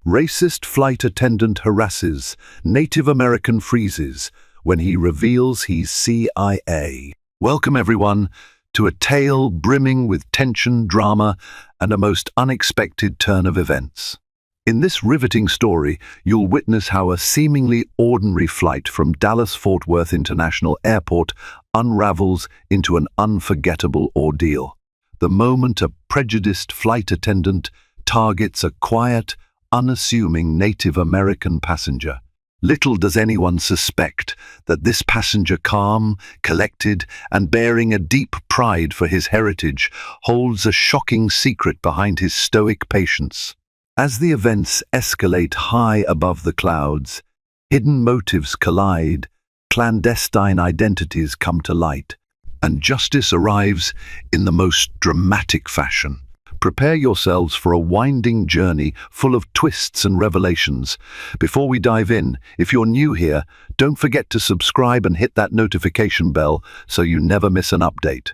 Racist flight attendant harasses Native American freezes when he reveals he's CIA. Welcome everyone to a tale brimming with tension, drama, and a most unexpected turn of events. In this riveting story, you'll witness how a seemingly ordinary flight from Dallas-Fort Worth International Airport unravels into an unforgettable ordeal. The moment a prejudiced flight attendant targets a quiet, unassuming Native American passenger. Little does anyone suspect that this passenger, calm, collected, and bearing a deep pride for his heritage, holds a shocking secret behind his stoic patience. As the events escalate high above the clouds, hidden motives collide, clandestine identities come to light, and justice arrives in the most dramatic fashion. Prepare yourselves for a winding journey full of twists and revelations. Before we dive in, if you're new here, don't forget to subscribe and hit that notification bell so you never miss an update.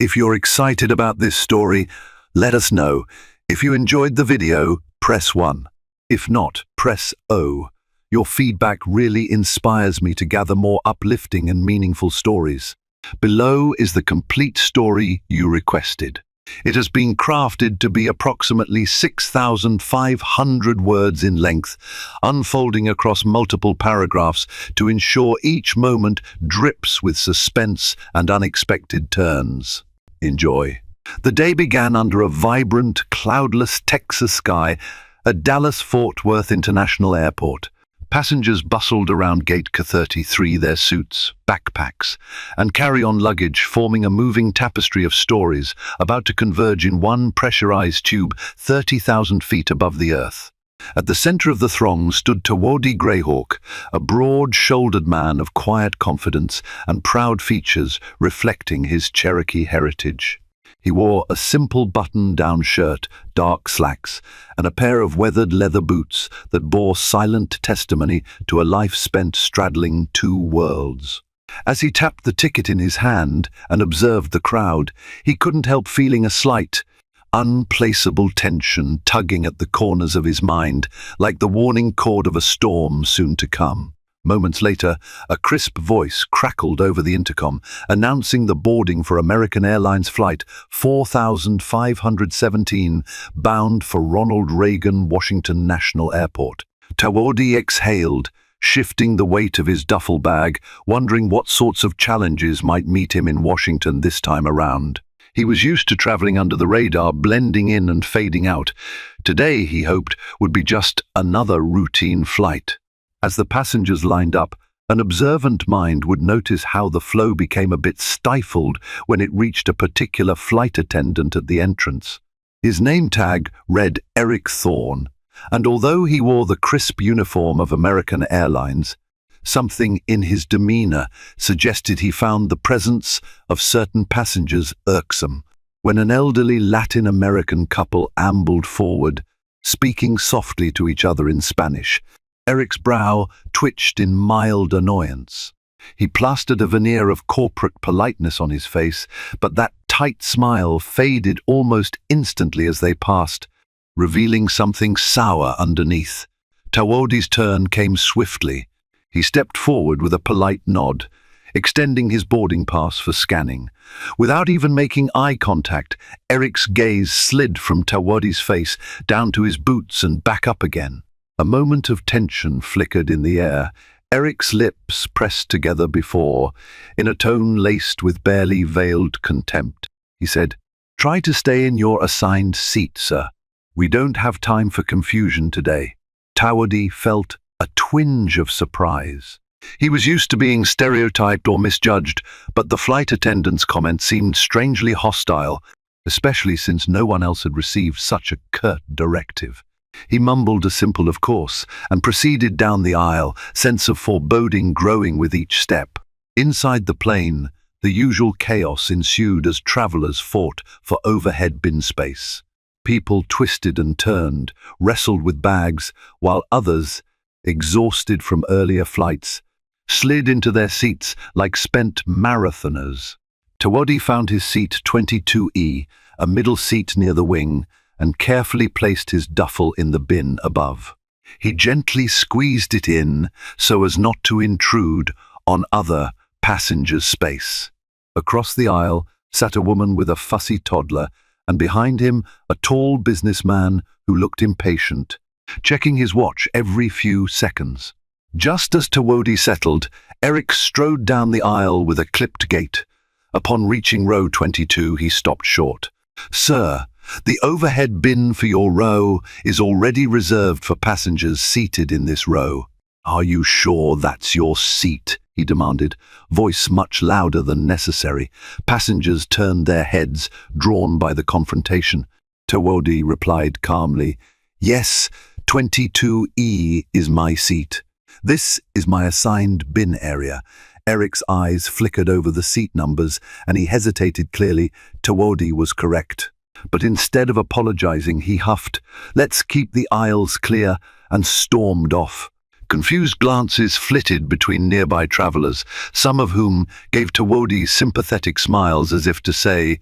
If you're excited about this story, let us know. If you enjoyed the video, press 1. If not, press O. Your feedback really inspires me to gather more uplifting and meaningful stories. Below is the complete story you requested. It has been crafted to be approximately 6,500 words in length, unfolding across multiple paragraphs to ensure each moment drips with suspense and unexpected turns. Enjoy. The day began under a vibrant, cloudless Texas sky at Dallas-Fort Worth International Airport. Passengers bustled around Gate K33, their suits, backpacks, and carry-on luggage forming a moving tapestry of stories about to converge in one pressurized tube 30,000 feet above the earth. At the center of the throng stood Tawodi Greyhawk, a broad-shouldered man of quiet confidence and proud features reflecting his Cherokee heritage. He wore a simple button-down shirt, dark slacks, and a pair of weathered leather boots that bore silent testimony to a life spent straddling two worlds. As he tapped the ticket in his hand and observed the crowd, he couldn't help feeling a slight, unplaceable tension tugging at the corners of his mind, like the warning chord of a storm soon to come. Moments later, a crisp voice crackled over the intercom, announcing the boarding for American Airlines Flight 4517, bound for Ronald Reagan Washington National Airport. Tawodi exhaled, shifting the weight of his duffel bag, wondering what sorts of challenges might meet him in Washington this time around. He was used to traveling under the radar, blending in and fading out. Today, he hoped, would be just another routine flight. As the passengers lined up, an observant mind would notice how the flow became a bit stifled when it reached a particular flight attendant at the entrance. His name tag read Eric Thorne, and although he wore the crisp uniform of American Airlines, something in his demeanor suggested he found the presence of certain passengers irksome. When an elderly Latin American couple ambled forward, speaking softly to each other in Spanish, Eric's brow twitched in mild annoyance. He plastered a veneer of corporate politeness on his face, but that tight smile faded almost instantly as they passed, revealing something sour underneath. Tawodi's turn came swiftly. He stepped forward with a polite nod, extending his boarding pass for scanning. Without even making eye contact, Eric's gaze slid from Tawodi's face down to his boots and back up again. A moment of tension flickered in the air. Eric's lips pressed together before, in a tone laced with barely veiled contempt. He said, "Try to stay in your assigned seat, sir. We don't have time for confusion today." Tawodi felt a twinge of surprise. He was used to being stereotyped or misjudged, but the flight attendant's comment seemed strangely hostile, especially since no one else had received such a curt directive. He mumbled a simple "of course" and proceeded down the aisle, sense of foreboding growing with each step. Inside the plane, the usual chaos ensued as travelers fought for overhead bin space. People twisted and turned, wrestled with bags, while others, exhausted from earlier flights, slid into their seats like spent marathoners. Tawodi found his seat 22E, a middle seat near the wing, and carefully placed his duffel in the bin above. He gently squeezed it in so as not to intrude on other passengers' space. Across the aisle sat a woman with a fussy toddler, and behind him a tall businessman who looked impatient, checking his watch every few seconds. Just as Tawodi settled, Eric strode down the aisle with a clipped gait. Upon reaching row 22, he stopped short. "Sir, the overhead bin for your row is already reserved for passengers seated in this row." "Are you sure that's your seat?" he demanded, voice much louder than necessary. Passengers turned their heads, drawn by the confrontation. Tawodi replied calmly, "Yes, 22E is my seat. This is my assigned bin area." Eric's eyes flickered over the seat numbers, and he hesitated clearly. Tawodi was correct. But instead of apologizing, he huffed, "Let's keep the aisles clear," and stormed off. Confused glances flitted between nearby travelers, some of whom gave Tawodi sympathetic smiles as if to say,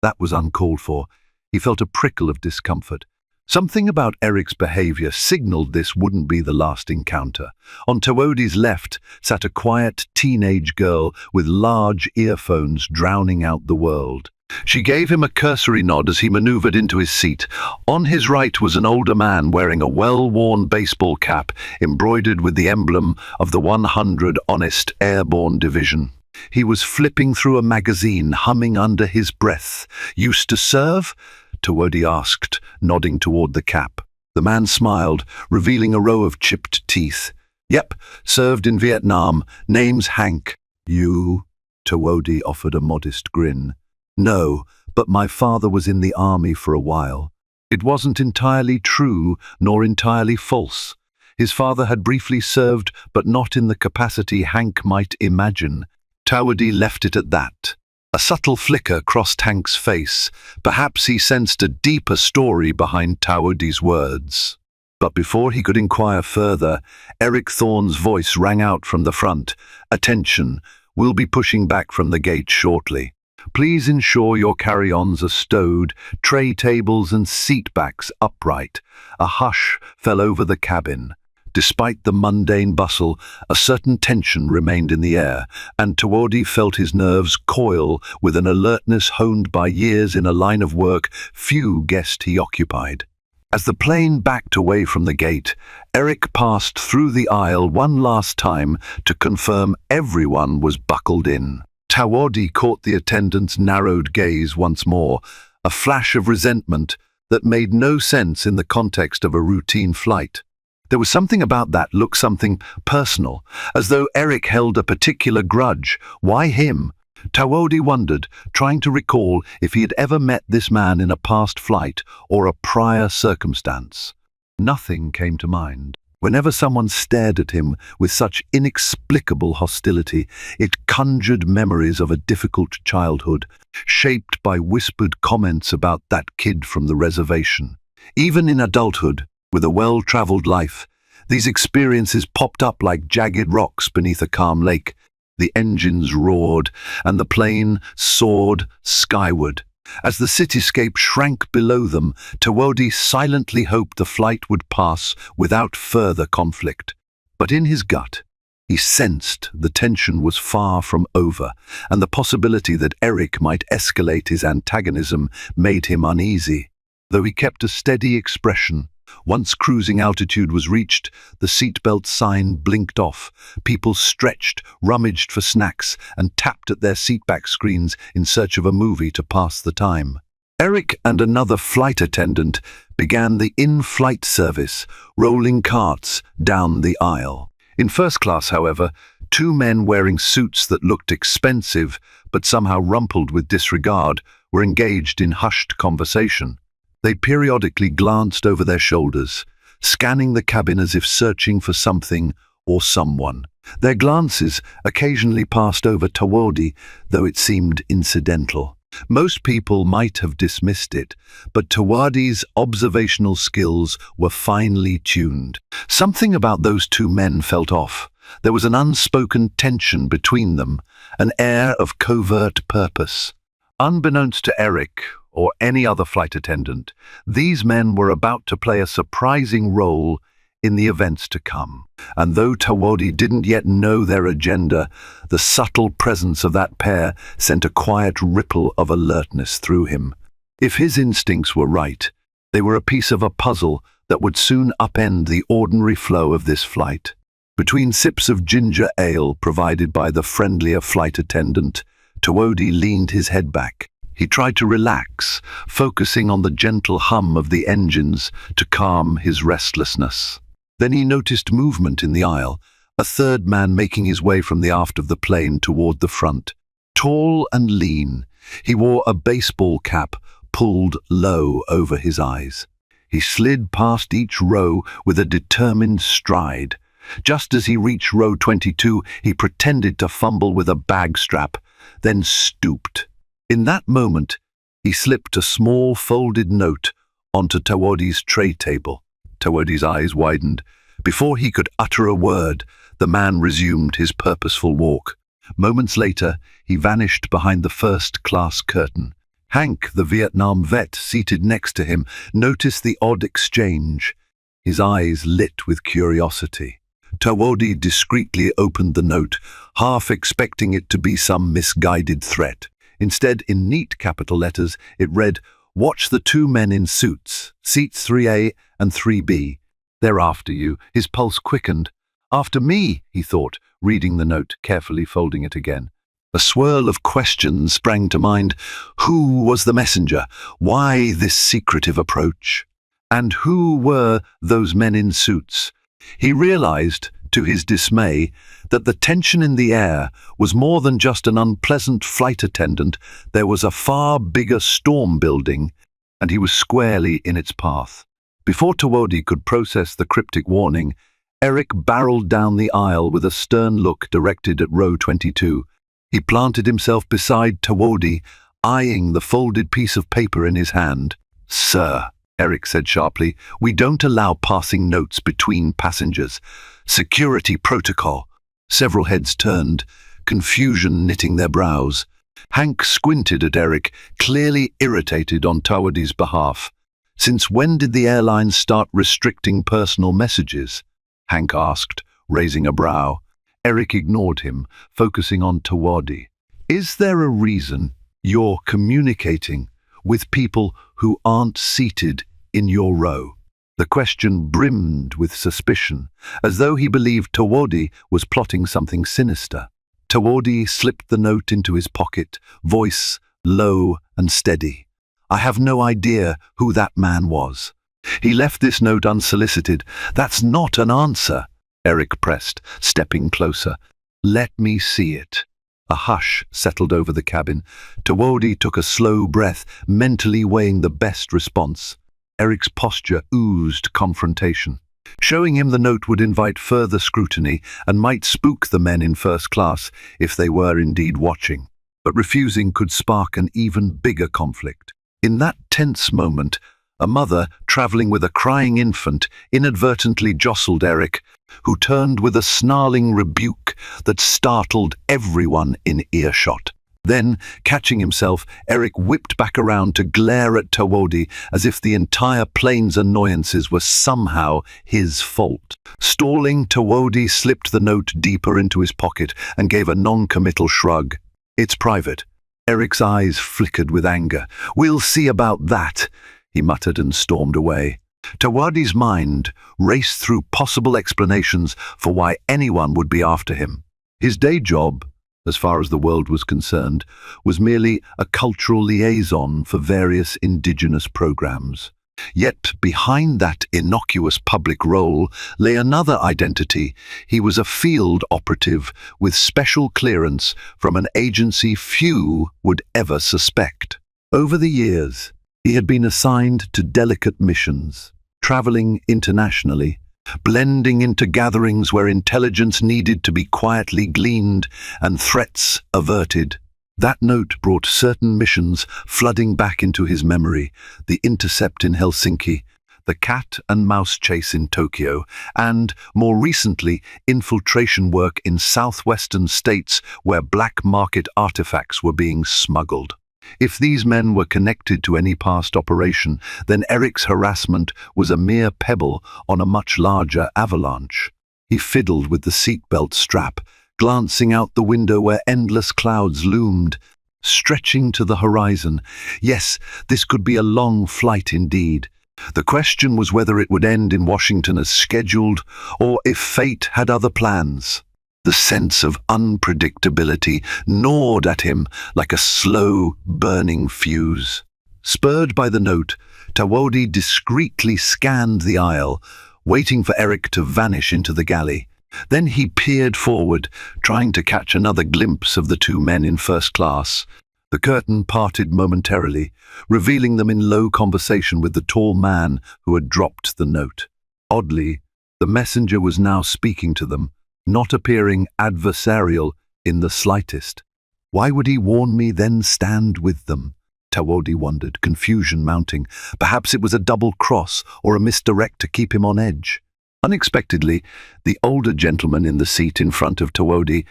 that was uncalled for. He felt a prickle of discomfort. Something about Eric's behavior signaled this wouldn't be the last encounter. On Tawodi's left sat a quiet teenage girl with large earphones drowning out the world. She gave him a cursory nod as he maneuvered into his seat. On his right was an older man wearing a well-worn baseball cap embroidered with the emblem of the 100 Honest Airborne Division. He was flipping through a magazine, humming under his breath. "Used to serve?" Tawodi asked, nodding toward the cap. The man smiled, revealing a row of chipped teeth. "Yep, served in Vietnam. Name's Hank." "You?" Tawodi offered a modest grin. "No, but my father was in the army for a while." It wasn't entirely true, nor entirely false. His father had briefly served, but not in the capacity Hank might imagine. Tawodi left it at that. A subtle flicker crossed Hank's face. Perhaps he sensed a deeper story behind Tawodi's words. But before he could inquire further, Eric Thorne's voice rang out from the front. "Attention, we'll be pushing back from the gate shortly. Please ensure your carry-ons are stowed, tray tables and seat backs upright." A hush fell over the cabin. Despite the mundane bustle, a certain tension remained in the air, and Tawodi felt his nerves coil with an alertness honed by years in a line of work few guessed he occupied. As the plane backed away from the gate, Eric passed through the aisle one last time to confirm everyone was buckled in. Tawodi caught the attendant's narrowed gaze once more, a flash of resentment that made no sense in the context of a routine flight. There was something about that look, something personal, as though Eric held a particular grudge. Why him? Tawodi wondered, trying to recall if he had ever met this man in a past flight or a prior circumstance. Nothing came to mind. Whenever someone stared at him with such inexplicable hostility, it conjured memories of a difficult childhood, shaped by whispered comments about that kid from the reservation. Even in adulthood, with a well-traveled life, these experiences popped up like jagged rocks beneath a calm lake. The engines roared, and the plane soared skyward. As the cityscape shrank below them, Tawodi silently hoped the flight would pass without further conflict. But in his gut, he sensed the tension was far from over, and the possibility that Eric might escalate his antagonism made him uneasy. Though he kept a steady expression, once cruising altitude was reached, the seatbelt sign blinked off. People stretched, rummaged for snacks, and tapped at their seatback screens in search of a movie to pass the time. Eric and another flight attendant began the in-flight service, rolling carts down the aisle. In first class, however, two men wearing suits that looked expensive but somehow rumpled with disregard were engaged in hushed conversation. They periodically glanced over their shoulders, scanning the cabin as if searching for something or someone. Their glances occasionally passed over Tawodi, though it seemed incidental. Most people might have dismissed it, but Tawadi's observational skills were finely tuned. Something about those two men felt off. There was an unspoken tension between them, an air of covert purpose. Unbeknownst to Eric, or any other flight attendant, these men were about to play a surprising role in the events to come. And though Tawodi didn't yet know their agenda, the subtle presence of that pair sent a quiet ripple of alertness through him. If his instincts were right, they were a piece of a puzzle that would soon upend the ordinary flow of this flight. Between sips of ginger ale provided by the friendlier flight attendant, Tawodi leaned his head back. He tried to relax, focusing on the gentle hum of the engines to calm his restlessness. Then he noticed movement in the aisle, a third man making his way from the aft of the plane toward the front. Tall and lean, he wore a baseball cap pulled low over his eyes. He slid past each row with a determined stride. Just as he reached row 22, he pretended to fumble with a bag strap, then stooped. In that moment, he slipped a small folded note onto Tawodi's tray table. Tawodi's eyes widened. Before he could utter a word, the man resumed his purposeful walk. Moments later, he vanished behind the first-class curtain. Hank, the Vietnam vet seated next to him, noticed the odd exchange. His eyes lit with curiosity. Tawodi discreetly opened the note, half expecting it to be some misguided threat. Instead, in neat capital letters, it read, "Watch the two men in suits, seats 3A and 3B. They're after you." His pulse quickened. "After me," he thought, reading the note, carefully folding it again. A swirl of questions sprang to mind. Who was the messenger? Why this secretive approach? And who were those men in suits? He realized, to his dismay, that the tension in the air was more than just an unpleasant flight attendant. There was a far bigger storm building, and he was squarely in its path. Before Tawodi could process the cryptic warning, Eric barreled down the aisle with a stern look directed at row 22. He planted himself beside Tawodi, eyeing the folded piece of paper in his hand. "Sir," Eric said sharply, "we don't allow passing notes between passengers. Security protocol." Several heads turned, confusion knitting their brows. Hank squinted at Eric, clearly irritated on Tawodi's behalf. "Since when did the airlines start restricting personal messages?" Hank asked, raising a brow. Eric ignored him, focusing on Tawodi. "Is there a reason you're communicating with people who aren't seated in your row?" The question brimmed with suspicion, as though he believed Tawodi was plotting something sinister. Tawodi slipped the note into his pocket, voice low and steady. "I have no idea who that man was. He left this note unsolicited." "That's not an answer," Eric pressed, stepping closer. "Let me see it." A hush settled over the cabin. Tawodi took a slow breath, mentally weighing the best response. Eric's posture oozed confrontation. Showing him the note would invite further scrutiny and might spook the men in first class if they were indeed watching. But refusing could spark an even bigger conflict. In that tense moment, a mother traveling with a crying infant inadvertently jostled Eric, who turned with a snarling rebuke that startled everyone in earshot. Then, catching himself, Eric whipped back around to glare at Tawodi as if the entire plane's annoyances were somehow his fault. Stalling, Tawodi slipped the note deeper into his pocket and gave a non-committal shrug. "It's private." Eric's eyes flickered with anger. "We'll see about that," he muttered and stormed away. Tawadi's mind raced through possible explanations for why anyone would be after him. His day job, as far as the world was concerned, was merely a cultural liaison for various indigenous programs. Yet behind that innocuous public role lay another identity. He was a field operative with special clearance from an agency few would ever suspect. Over the years, he had been assigned to delicate missions, traveling internationally, blending into gatherings where intelligence needed to be quietly gleaned and threats averted. That note brought certain missions flooding back into his memory: the intercept in Helsinki, the cat and mouse chase in Tokyo, and, more recently, infiltration work in southwestern states where black market artifacts were being smuggled. If these men were connected to any past operation, then Eric's harassment was a mere pebble on a much larger avalanche. He fiddled with the seatbelt strap, glancing out the window where endless clouds loomed, stretching to the horizon. Yes, this could be a long flight indeed. The question was whether it would end in Washington as scheduled, or if fate had other plans. The sense of unpredictability gnawed at him like a slow, burning fuse. Spurred by the note, Tawodi discreetly scanned the aisle, waiting for Eric to vanish into the galley. Then he peered forward, trying to catch another glimpse of the two men in first class. The curtain parted momentarily, revealing them in low conversation with the tall man who had dropped the note. Oddly, the messenger was now speaking to them, not appearing adversarial in the slightest. Why would he warn me, then stand with them? Tawodi wondered, confusion mounting. Perhaps it was a double cross or a misdirect to keep him on edge. Unexpectedly, the older gentleman in the seat in front of Tawodi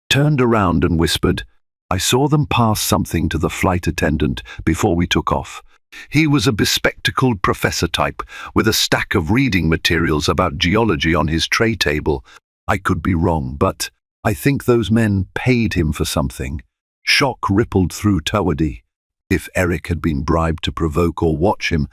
turned around and whispered, "I saw them pass something to the flight attendant before we took off. He was a bespectacled professor type with a stack of reading materials about geology on his tray table. I could be wrong, but I think those men paid him for something." Shock rippled through Tawodi. If Eric had been bribed to provoke or watch him,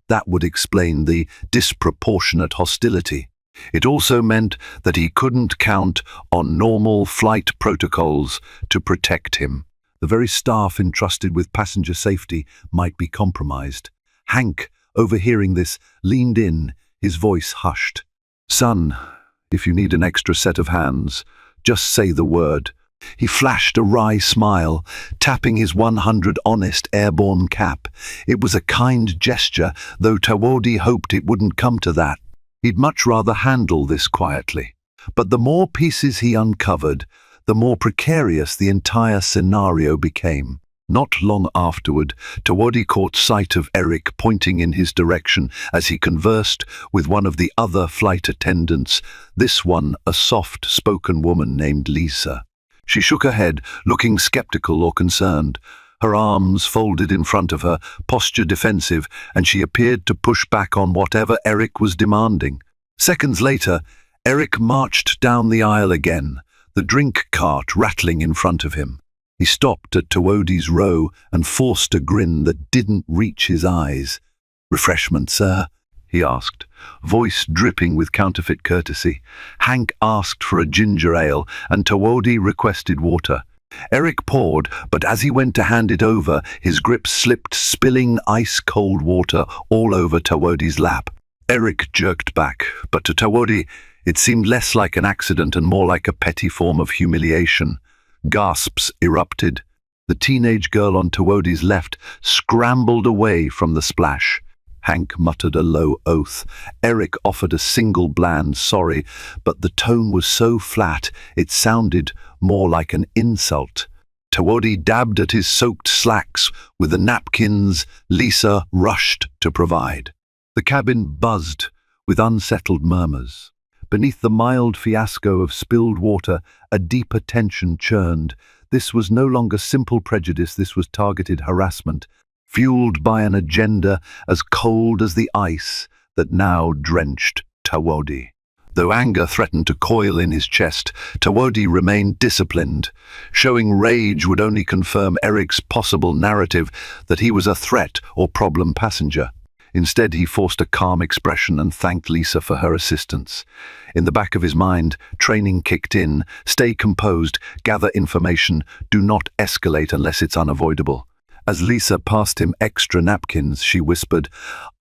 that would explain the disproportionate hostility. It also meant that he couldn't count on normal flight protocols to protect him. The very staff entrusted with passenger safety might be compromised. Hank, overhearing this, leaned in, his voice hushed. "Son, if you need an extra set of hands, just say the word." He flashed a wry smile, tapping his 100 honest airborne cap. It was a kind gesture, though Tawodi hoped it wouldn't come to that. He'd much rather handle this quietly. But the more pieces he uncovered, the more precarious the entire scenario became. Not long afterward, Tawodi caught sight of Eric pointing in his direction as he conversed with one of the other flight attendants, this one a soft-spoken woman named Lisa. She shook her head, looking skeptical or concerned. Her arms folded in front of her, posture defensive, and she appeared to push back on whatever Eric was demanding. Seconds later, Eric marched down the aisle again, the drink cart rattling in front of him. He stopped at Tawodi's row and forced a grin that didn't reach his eyes. "Refreshment, sir?" he asked, voice dripping with counterfeit courtesy. Hank asked for a ginger ale, and Tawodi requested water. Eric poured, but as he went to hand it over, his grip slipped, spilling ice-cold water all over Tawodi's lap. Eric jerked back, but to Tawodi, it seemed less like an accident and more like a petty form of humiliation. Gasps erupted. The teenage girl on Tawodi's left scrambled away from the splash. Hank muttered a low oath. Eric offered a single bland sorry, but the tone was so flat it sounded more like an insult. Tawodi dabbed at his soaked slacks with the napkins Lisa rushed to provide. The cabin buzzed with unsettled murmurs. Beneath the mild fiasco of spilled water, a deeper tension churned. This was no longer simple prejudice, this was targeted harassment, fueled by an agenda as cold as the ice that now drenched Tawodi. Though anger threatened to coil in his chest, Tawodi remained disciplined. Showing rage would only confirm Eric's possible narrative that he was a threat or problem passenger. Instead, he forced a calm expression and thanked Lisa for her assistance. In the back of his mind, training kicked in. Stay composed, gather information, do not escalate unless it's unavoidable. As Lisa passed him extra napkins, she whispered,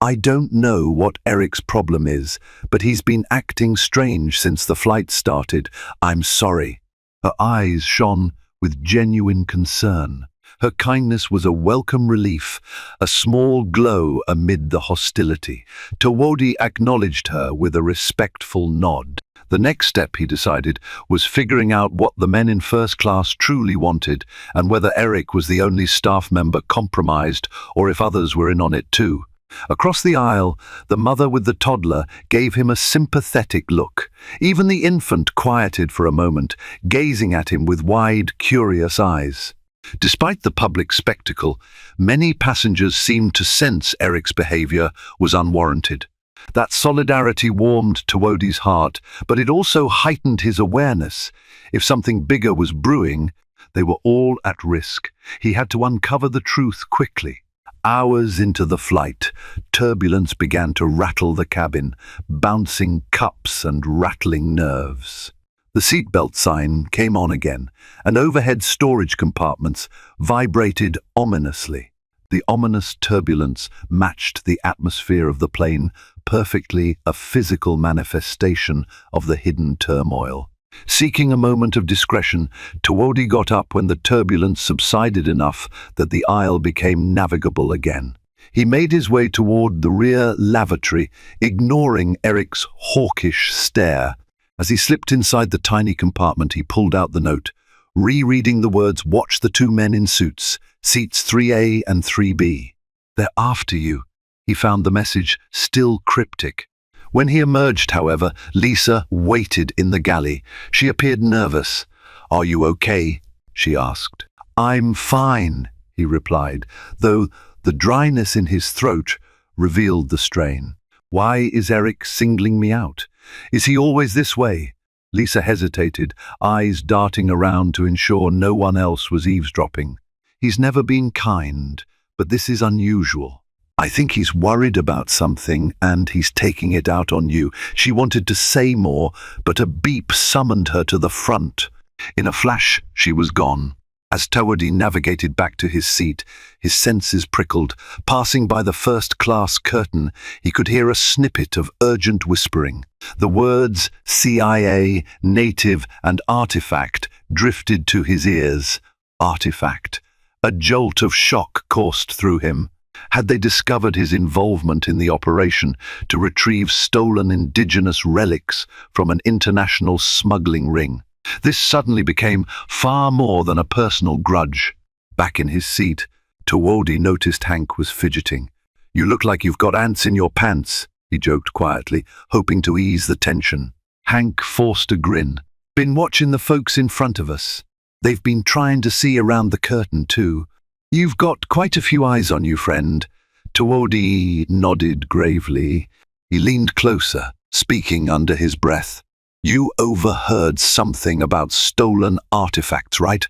"I don't know what Eric's problem is, but he's been acting strange since the flight started. I'm sorry." Her eyes shone with genuine concern. Her kindness was a welcome relief, a small glow amid the hostility. Tawodi acknowledged her with a respectful nod. The next step, he decided, was figuring out what the men in first class truly wanted and whether Eric was the only staff member compromised or if others were in on it too. Across the aisle, the mother with the toddler gave him a sympathetic look. Even the infant quieted for a moment, gazing at him with wide, curious eyes. Despite the public spectacle, many passengers seemed to sense Eric's behavior was unwarranted. That solidarity warmed Tawodi's heart, but it also heightened his awareness. If something bigger was brewing, they were all at risk. He had to uncover the truth quickly. Hours into the flight, turbulence began to rattle the cabin, bouncing cups and rattling nerves. The seatbelt sign came on again, and overhead storage compartments vibrated ominously. The ominous turbulence matched the atmosphere of the plane perfectly, a physical manifestation of the hidden turmoil. Seeking a moment of discretion, Tawodi got up when the turbulence subsided enough that the aisle became navigable again. He made his way toward the rear lavatory, ignoring Eric's hawkish stare. As he slipped inside the tiny compartment, he pulled out the note, rereading the words, "Watch the two men in suits, seats 3A and 3B. They're after you." He found the message still cryptic. When he emerged, however, Lisa waited in the galley. She appeared nervous. "Are you okay?" she asked. "I'm fine," he replied, though the dryness in his throat revealed the strain. "Why is Eric singling me out? Is he always this way?" Lisa hesitated, eyes darting around to ensure no one else was eavesdropping. "He's never been kind, but this is unusual. I think he's worried about something and he's taking it out on you." She wanted to say more, but a beep summoned her to the front. In a flash, she was gone. As Tawodi navigated back to his seat, his senses prickled. Passing by the first-class curtain, he could hear a snippet of urgent whispering. The words CIA, native, and artifact drifted to his ears. Artifact. A jolt of shock coursed through him. Had they discovered his involvement in the operation to retrieve stolen indigenous relics from an international smuggling ring? This suddenly became far more than a personal grudge. Back in his seat, Tawodi noticed Hank was fidgeting. "You look like you've got ants in your pants," he joked quietly, hoping to ease the tension. Hank forced a grin. "Been watching the folks in front of us. They've been trying to see around the curtain, too. You've got quite a few eyes on you, friend." Tawodi nodded gravely. He leaned closer, speaking under his breath. "You overheard something about stolen artifacts, right?"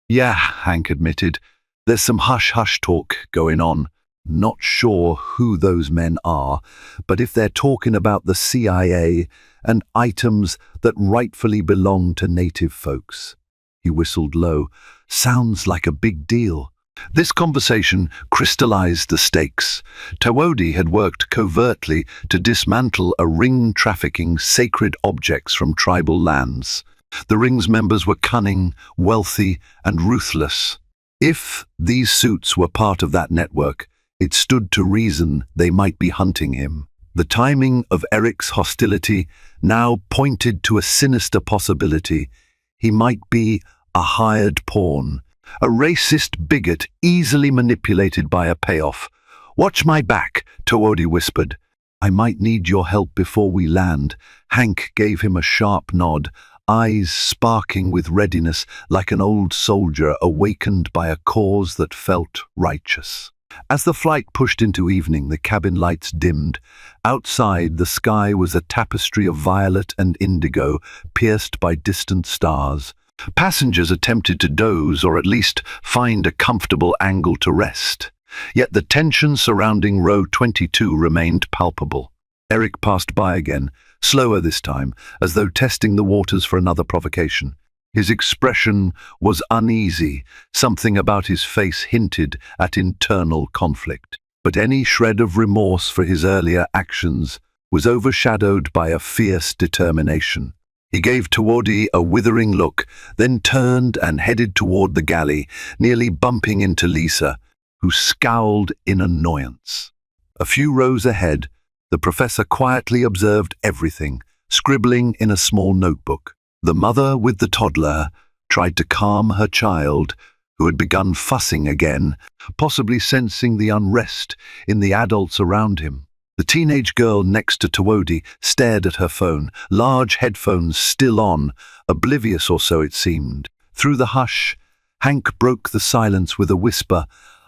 "Yeah," Hank admitted. "There's some hush-hush talk going on. Not sure who those men are, but if they're talking about the CIA and items that rightfully belong to native folks." He whistled low. "Sounds like a big deal." This conversation crystallized the stakes. Tawodi had worked covertly to dismantle a ring trafficking sacred objects from tribal lands. The ring's members were cunning, wealthy, and ruthless. If these suits were part of that network, it stood to reason they might be hunting him. The timing of Eric's hostility now pointed to a sinister possibility. He might be a hired pawn. A racist bigot easily manipulated by a payoff. "Watch my back," Tawodi whispered. "I might need your help before we land." Hank gave him a sharp nod, eyes sparking with readiness like an old soldier awakened by a cause that felt righteous. As the flight pushed into evening, the cabin lights dimmed. Outside, the sky was a tapestry of violet and indigo, pierced by distant stars. Passengers attempted to doze or at least find a comfortable angle to rest. Yet the tension surrounding row 22 remained palpable. Eric passed by again, slower this time, as though testing the waters for another provocation. His expression was uneasy. Something about his face hinted at internal conflict. But any shred of remorse for his earlier actions was overshadowed by a fierce determination. He gave Tawodi a withering look, then turned and headed toward the galley, nearly bumping into Lisa, who scowled in annoyance. A few rows ahead, the professor quietly observed everything, scribbling in a small notebook. The mother with the toddler tried to calm her child, who had begun fussing again, possibly sensing the unrest in the adults around him. The teenage girl next to Tawodi stared at her phone, large headphones still on, oblivious or so it seemed. Through the hush, Hank broke the silence with a whisper.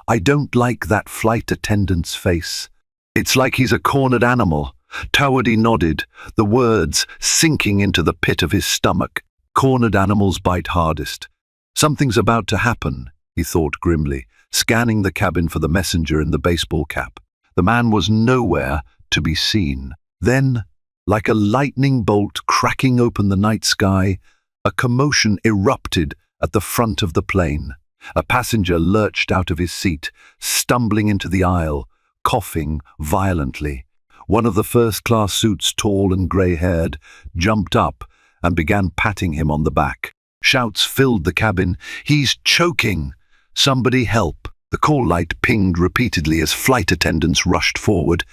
"I don't like that flight attendant's face. It's like he's a cornered animal." Tawadi nodded, the words sinking into the pit of his stomach. Cornered animals bite hardest. Something's about to happen, he thought grimly, scanning the cabin for the messenger in the baseball cap. The man was nowhere to be seen. Then, like a lightning bolt cracking open the night sky, a commotion erupted at the front of the plane. A passenger lurched out of his seat, stumbling into the aisle, coughing violently. One of the first-class suits, tall and grey-haired, jumped up and began patting him on the back. Shouts filled the cabin. "He's choking! Somebody help!" The call light pinged repeatedly as flight attendants rushed forward.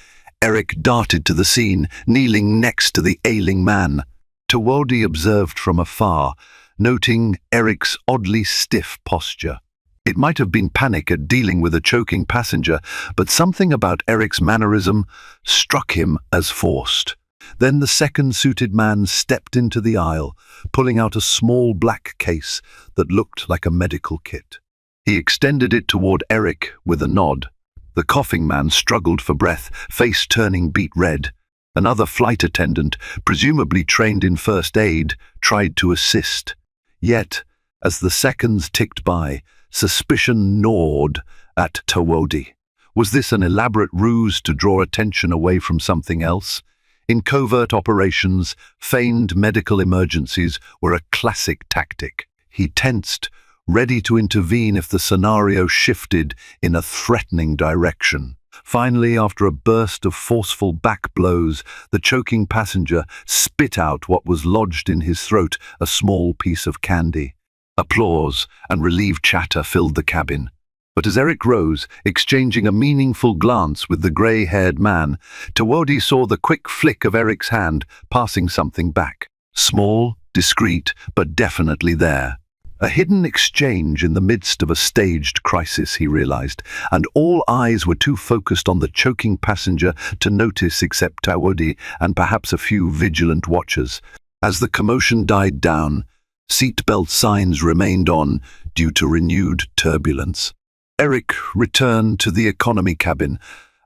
Eric darted to the scene, kneeling next to the ailing man. Tawadi observed from afar, noting Eric's oddly stiff posture. It might have been panic at dealing with a choking passenger, but something about Eric's mannerism struck him as forced. Then the second suited man stepped into the aisle, pulling out a small black case that looked like a medical kit. He extended it toward Eric with a nod. The coughing man struggled for breath, face turning beet red. Another flight attendant, presumably trained in first aid, tried to assist. Yet, as the seconds ticked by, suspicion gnawed at Tawadi. Was this an elaborate ruse to draw attention away from something else? In covert operations, feigned medical emergencies were a classic tactic. He tensed, ready to intervene if the scenario shifted in a threatening direction. Finally, after a burst of forceful back blows, the choking passenger spit out what was lodged in his throat, a small piece of candy. Applause and relieved chatter filled the cabin. But as Eric rose, exchanging a meaningful glance with the grey-haired man, Tawadi saw the quick flick of Eric's hand, passing something back. Small, discreet, but definitely there. A hidden exchange in the midst of a staged crisis, he realized, and all eyes were too focused on the choking passenger to notice except Tawadi and perhaps a few vigilant watchers. As the commotion died down, seatbelt signs remained on due to renewed turbulence. Eric returned to the economy cabin,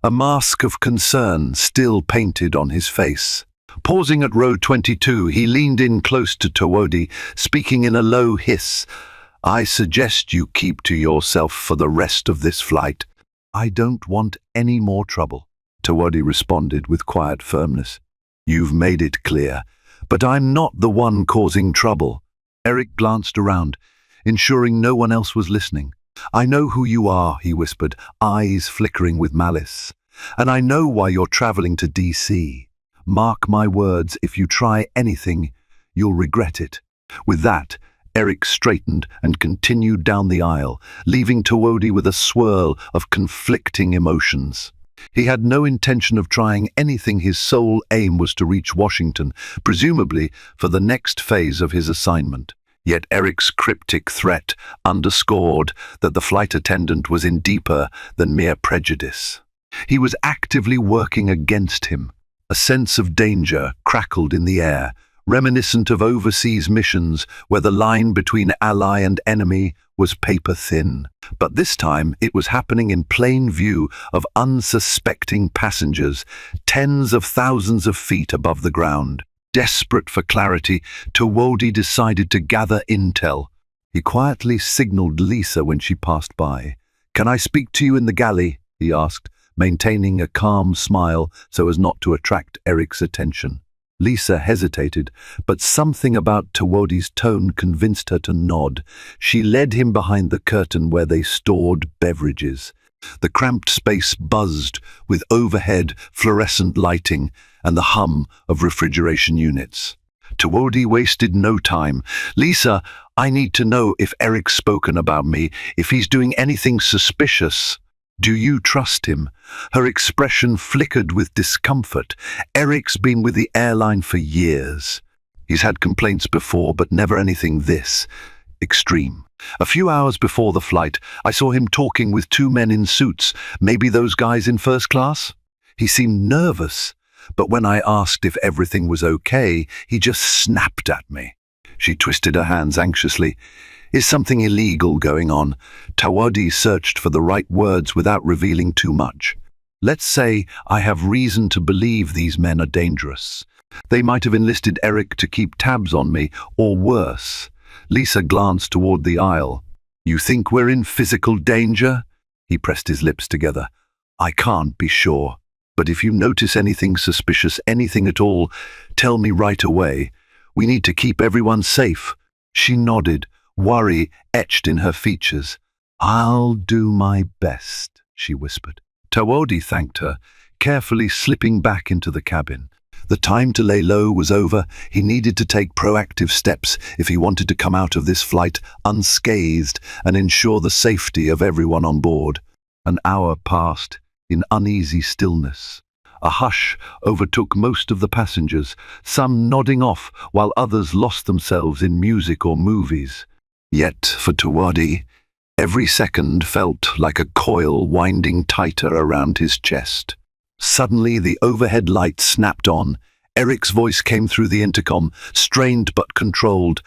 a mask of concern still painted on his face. Pausing at row 22, he leaned in close to Tawadi, speaking in a low hiss. "I suggest you keep to yourself for the rest of this flight." "I don't want any more trouble," Tawadi responded with quiet firmness. "You've made it clear, but I'm not the one causing trouble." Eric glanced around, ensuring no one else was listening. "I know who you are," he whispered, eyes flickering with malice. "And I know why you're traveling to DC. Mark my words, if you try anything, you'll regret it." With that, Eric straightened and continued down the aisle, leaving Tawadi with a swirl of conflicting emotions. He had no intention of trying anything. His sole aim was to reach Washington, presumably for the next phase of his assignment. Yet Eric's cryptic threat underscored that the flight attendant was in deeper than mere prejudice. He was actively working against him. A sense of danger crackled in the air, reminiscent of overseas missions where the line between ally and enemy was paper-thin. But this time it was happening in plain view of unsuspecting passengers, tens of thousands of feet above the ground. Desperate for clarity, Tawadi decided to gather intel. He quietly signaled Lisa when she passed by. "Can I speak to you in the galley?" he asked, maintaining a calm smile so as not to attract Eric's attention. Lisa hesitated, but something about Tawadi's tone convinced her to nod. She led him behind the curtain where they stored beverages. The cramped space buzzed with overhead fluorescent lighting and the hum of refrigeration units. Tawadi wasted no time. "Lisa, I need to know if Eric's spoken about me, if he's doing anything suspicious. Do you trust him?" Her expression flickered with discomfort. Eric's been with the airline for years. He's had complaints before, but never anything this extreme. "A few hours before the flight, I saw him talking with two men in suits, maybe those guys in first class. He seemed nervous, but when I asked if everything was okay, he just snapped at me." She twisted her hands anxiously. Is something illegal going on? Tawadi searched for the right words without revealing too much. Let's say I have reason to believe these men are dangerous. They might have enlisted Eric to keep tabs on me, or worse. Lisa glanced toward the aisle. You think we're in physical danger? He pressed his lips together. I can't be sure. But if you notice anything suspicious, anything at all, tell me right away. We need to keep everyone safe. She nodded, worry etched in her features. I'll do my best, she whispered. Tawadi thanked her, carefully slipping back into the cabin. The time to lay low was over. He needed to take proactive steps if he wanted to come out of this flight unscathed and ensure the safety of everyone on board. An hour passed in uneasy stillness. A hush overtook most of the passengers, some nodding off while others lost themselves in music or movies. Yet, for Tawadi, every second felt like a coil winding tighter around his chest. Suddenly, the overhead light snapped on. Eric's voice came through the intercom, strained but controlled.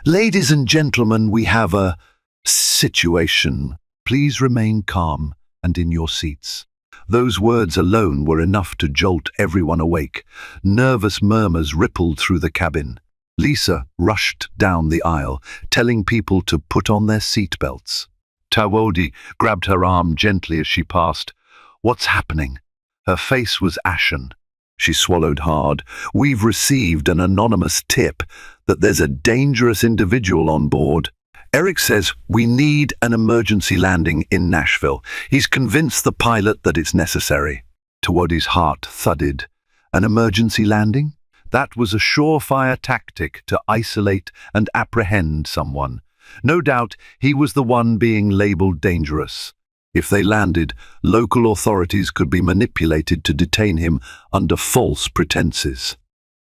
Ladies and gentlemen, we have a situation. Please remain calm and in your seats. Those words alone were enough to jolt everyone awake. Nervous murmurs rippled through the cabin. Lisa rushed down the aisle, telling people to put on their seatbelts. Tawadi grabbed her arm gently as she passed. What's happening? Her face was ashen. She swallowed hard. We've received an anonymous tip that there's a dangerous individual on board. Eric says we need an emergency landing in Nashville. He's convinced the pilot that it's necessary. Tawadi's heart thudded. An emergency landing? That was a surefire tactic to isolate and apprehend someone. No doubt he was the one being labeled dangerous. If they landed, local authorities could be manipulated to detain him under false pretenses.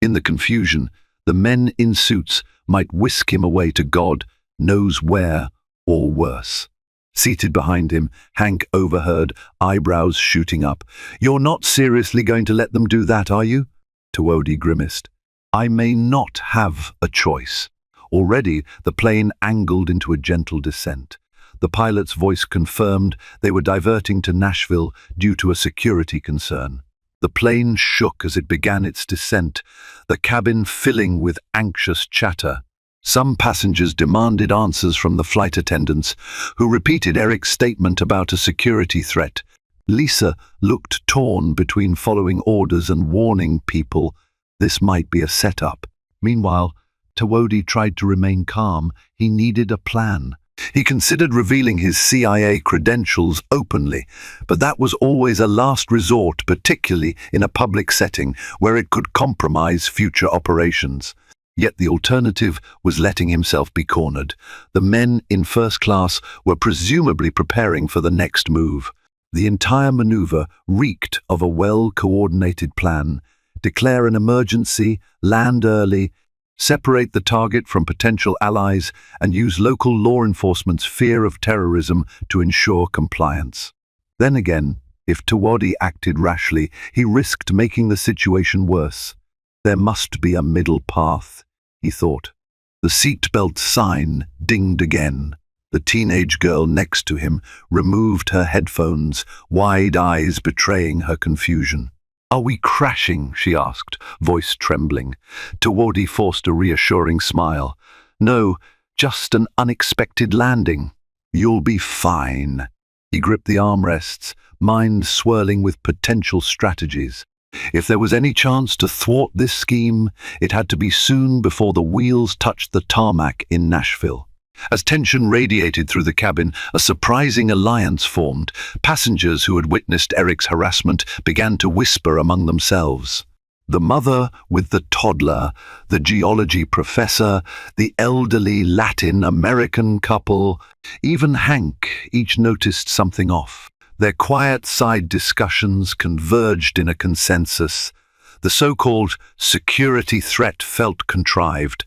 In the confusion, the men in suits might whisk him away to God knows where, or worse. Seated behind him, Hank overheard, eyebrows shooting up. You're not seriously going to let them do that, are you? Tawadi grimaced. I may not have a choice. Already, the plane angled into a gentle descent. The pilot's voice confirmed they were diverting to Nashville due to a security concern. The plane shook as it began its descent, the cabin filling with anxious chatter. Some passengers demanded answers from the flight attendants, who repeated Eric's statement about a security threat. Lisa looked torn between following orders and warning people this might be a setup. Meanwhile, Tawadi tried to remain calm. He needed a plan. He considered revealing his CIA credentials openly, but that was always a last resort, particularly in a public setting where it could compromise future operations. Yet the alternative was letting himself be cornered. The men in first class were presumably preparing for the next move. The entire maneuver reeked of a well-coordinated plan. Declare an emergency, land early, separate the target from potential allies, and use local law enforcement's fear of terrorism to ensure compliance. Then again, if Tawadi acted rashly, he risked making the situation worse. There must be a middle path, he thought. The seatbelt sign dinged again. The teenage girl next to him removed her headphones, wide eyes betraying her confusion. Are we crashing? She asked, voice trembling. Tawadi forced a reassuring smile. No, just an unexpected landing. You'll be fine. He gripped the armrests, mind swirling with potential strategies. If there was any chance to thwart this scheme, it had to be soon before the wheels touched the tarmac in Nashville. As tension radiated through the cabin, a surprising alliance formed. Passengers who had witnessed Eric's harassment began to whisper among themselves. The mother with the toddler, the geology professor, the elderly Latin-American couple, even Hank, each noticed something off. Their quiet side discussions converged in a consensus. The so-called security threat felt contrived,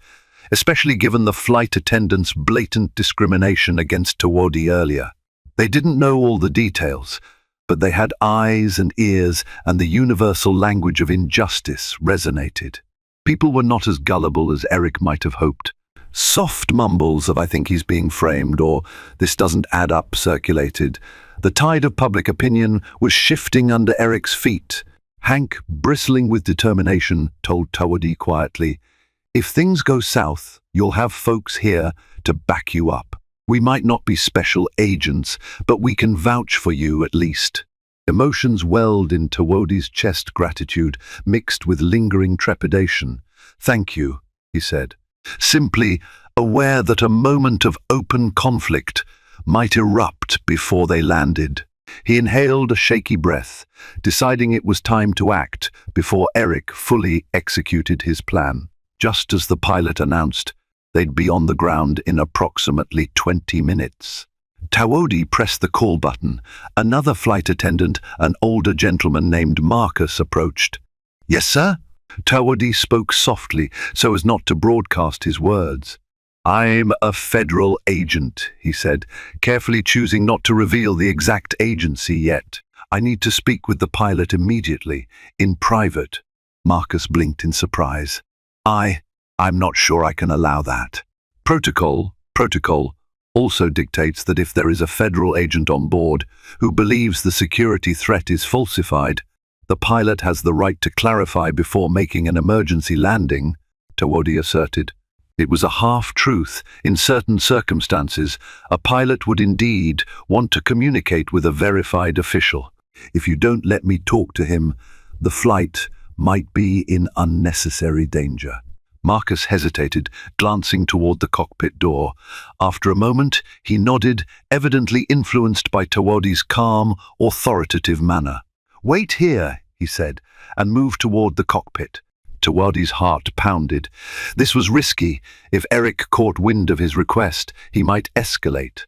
especially given the flight attendants' blatant discrimination against Tawadi earlier. They didn't know all the details, but they had eyes and ears, and the universal language of injustice resonated. People were not as gullible as Eric might have hoped. Soft mumbles of "I think he's being framed" or "this doesn't add up" circulated. The tide of public opinion was shifting under Eric's feet. Hank, bristling with determination, told Tawadi quietly, "If things go south, you'll have folks here to back you up. We might not be special agents, but we can vouch for you at least." Emotions welled in Tawadi's chest, gratitude mixed with lingering trepidation. "Thank you," he said, simply aware that a moment of open conflict might erupt before they landed. He inhaled a shaky breath, deciding it was time to act before Eric fully executed his plan. Just as the pilot announced, they'd be on the ground in approximately 20 minutes. Tawadi pressed the call button. Another flight attendant, an older gentleman named Marcus, approached. "Yes, sir?" Tawadi spoke softly so as not to broadcast his words. "I'm a federal agent," he said, carefully choosing not to reveal the exact agency yet. "I need to speak with the pilot immediately, in private." Marcus blinked in surprise. I'm not sure I can allow that. Protocol also dictates that if there is a federal agent on board who believes the security threat is falsified, the pilot has the right to clarify before making an emergency landing, Tawadi asserted. It was a half-truth. In certain circumstances, a pilot would indeed want to communicate with a verified official. "If you don't let me talk to him, the flight might be in unnecessary danger." Marcus hesitated, glancing toward the cockpit door. After a moment, he nodded, evidently influenced by Tawadi's calm, authoritative manner. "Wait here," he said, and moved toward the cockpit. Tawadi's heart pounded. This was risky. If Eric caught wind of his request, he might escalate,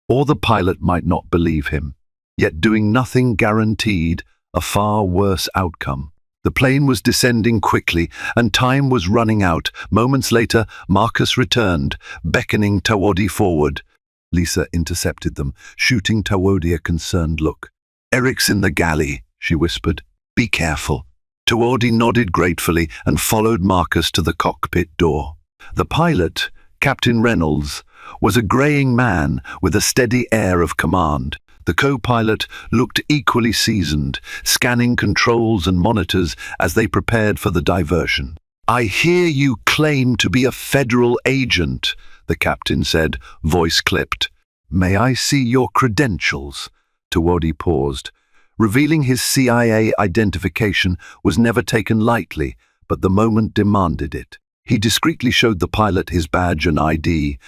or the pilot might not believe him. Yet doing nothing guaranteed a far worse outcome. The plane was descending quickly, and time was running out. Moments later, Marcus returned, beckoning Tawadi forward. Lisa intercepted them, shooting Tawadi a concerned look. "Eric's in the galley," she whispered. "Be careful." Tawadi nodded gratefully and followed Marcus to the cockpit door. The pilot, Captain Reynolds, was a graying man with a steady air of command. The co-pilot looked equally seasoned, scanning controls and monitors as they prepared for the diversion. "I hear you claim to be a federal agent," the captain said, voice clipped. "May I see your credentials?" Tawadi paused. Revealing his CIA identification was never taken lightly, but the moment demanded it. He discreetly showed the pilot his badge and ID,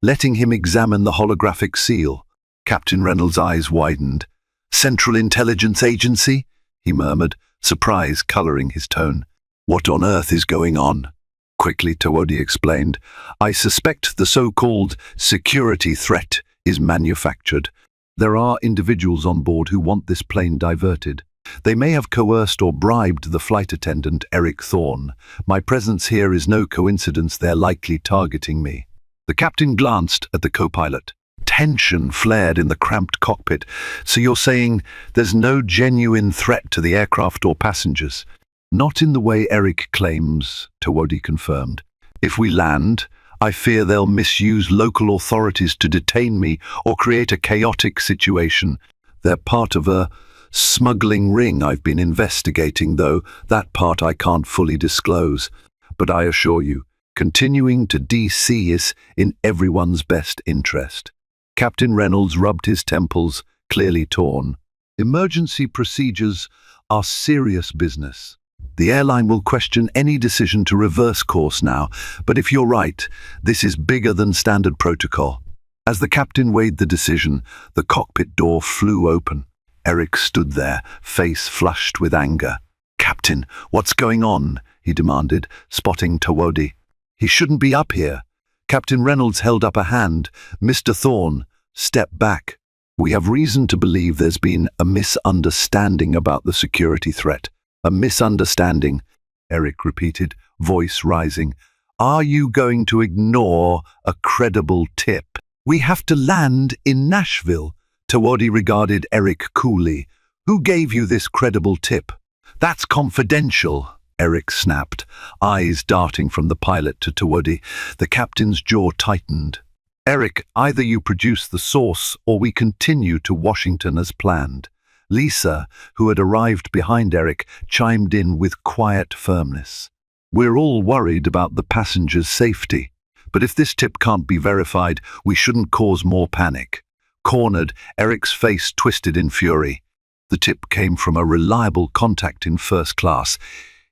letting him examine the holographic seal. Captain Reynolds' eyes widened. "Central Intelligence Agency?" he murmured, surprise coloring his tone. "What on earth is going on?" Quickly, Tawadi explained. "I suspect the so-called security threat is manufactured. There are individuals on board who want this plane diverted. They may have coerced or bribed the flight attendant, Eric Thorne. My presence here is no coincidence. They're likely targeting me." The captain glanced at the co-pilot. Tension flared in the cramped cockpit. "So you're saying there's no genuine threat to the aircraft or passengers?" "Not in the way Eric claims," Tawadi confirmed. "If we land, I fear they'll misuse local authorities to detain me or create a chaotic situation. They're part of a smuggling ring I've been investigating, though that part I can't fully disclose. But I assure you, continuing to DC is in everyone's best interest." Captain Reynolds rubbed his temples, clearly torn. "Emergency procedures are serious business. The airline will question any decision to reverse course now, but if you're right, this is bigger than standard protocol." As the captain weighed the decision, the cockpit door flew open. Eric stood there, face flushed with anger. "Captain, what's going on?" he demanded, spotting Tawadi. "He shouldn't be up here." Captain Reynolds held up a hand. "Mr. Thorne, step back. We have reason to believe there's been a misunderstanding about the security threat." "A misunderstanding," Eric repeated, voice rising. "Are you going to ignore a credible tip?" "We have to land in Nashville." Tawadi regarded Eric coolly. "Who gave you this credible tip?" "That's confidential," Eric snapped, eyes darting from the pilot to Tawodi. The captain's jaw tightened. Eric, either you produce the source or we continue to Washington as planned. Lisa, who had arrived behind Eric, chimed in with quiet firmness. We're all worried about the passengers' safety, but if this tip can't be verified, we shouldn't cause more panic. Cornered, Eric's face twisted in fury. The tip came from a reliable contact in first class.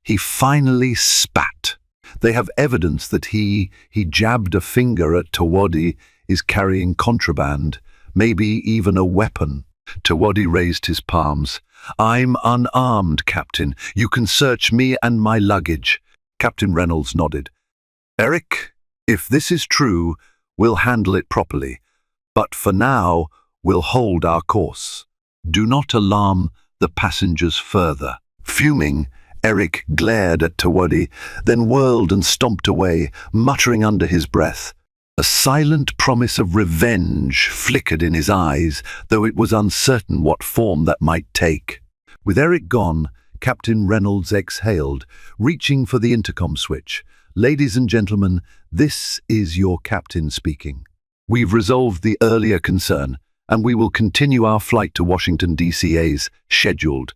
He finally spat. They have evidence that he jabbed a finger at Tawodi, is carrying contraband, maybe even a weapon. Tawodi raised his palms. I'm unarmed, Captain. You can search me and my luggage. Captain Reynolds nodded. Eric, if this is true, we'll handle it properly. But for now, we'll hold our course. Do not alarm the passengers further. Fuming, Eric glared at Tawodi, then whirled and stomped away, muttering under his breath. A silent promise of revenge flickered in his eyes, though it was uncertain what form that might take. With Eric gone, Captain Reynolds exhaled, reaching for the intercom switch. Ladies and gentlemen, this is your captain speaking. We've resolved the earlier concern, and we will continue our flight to Washington, D.C. as scheduled.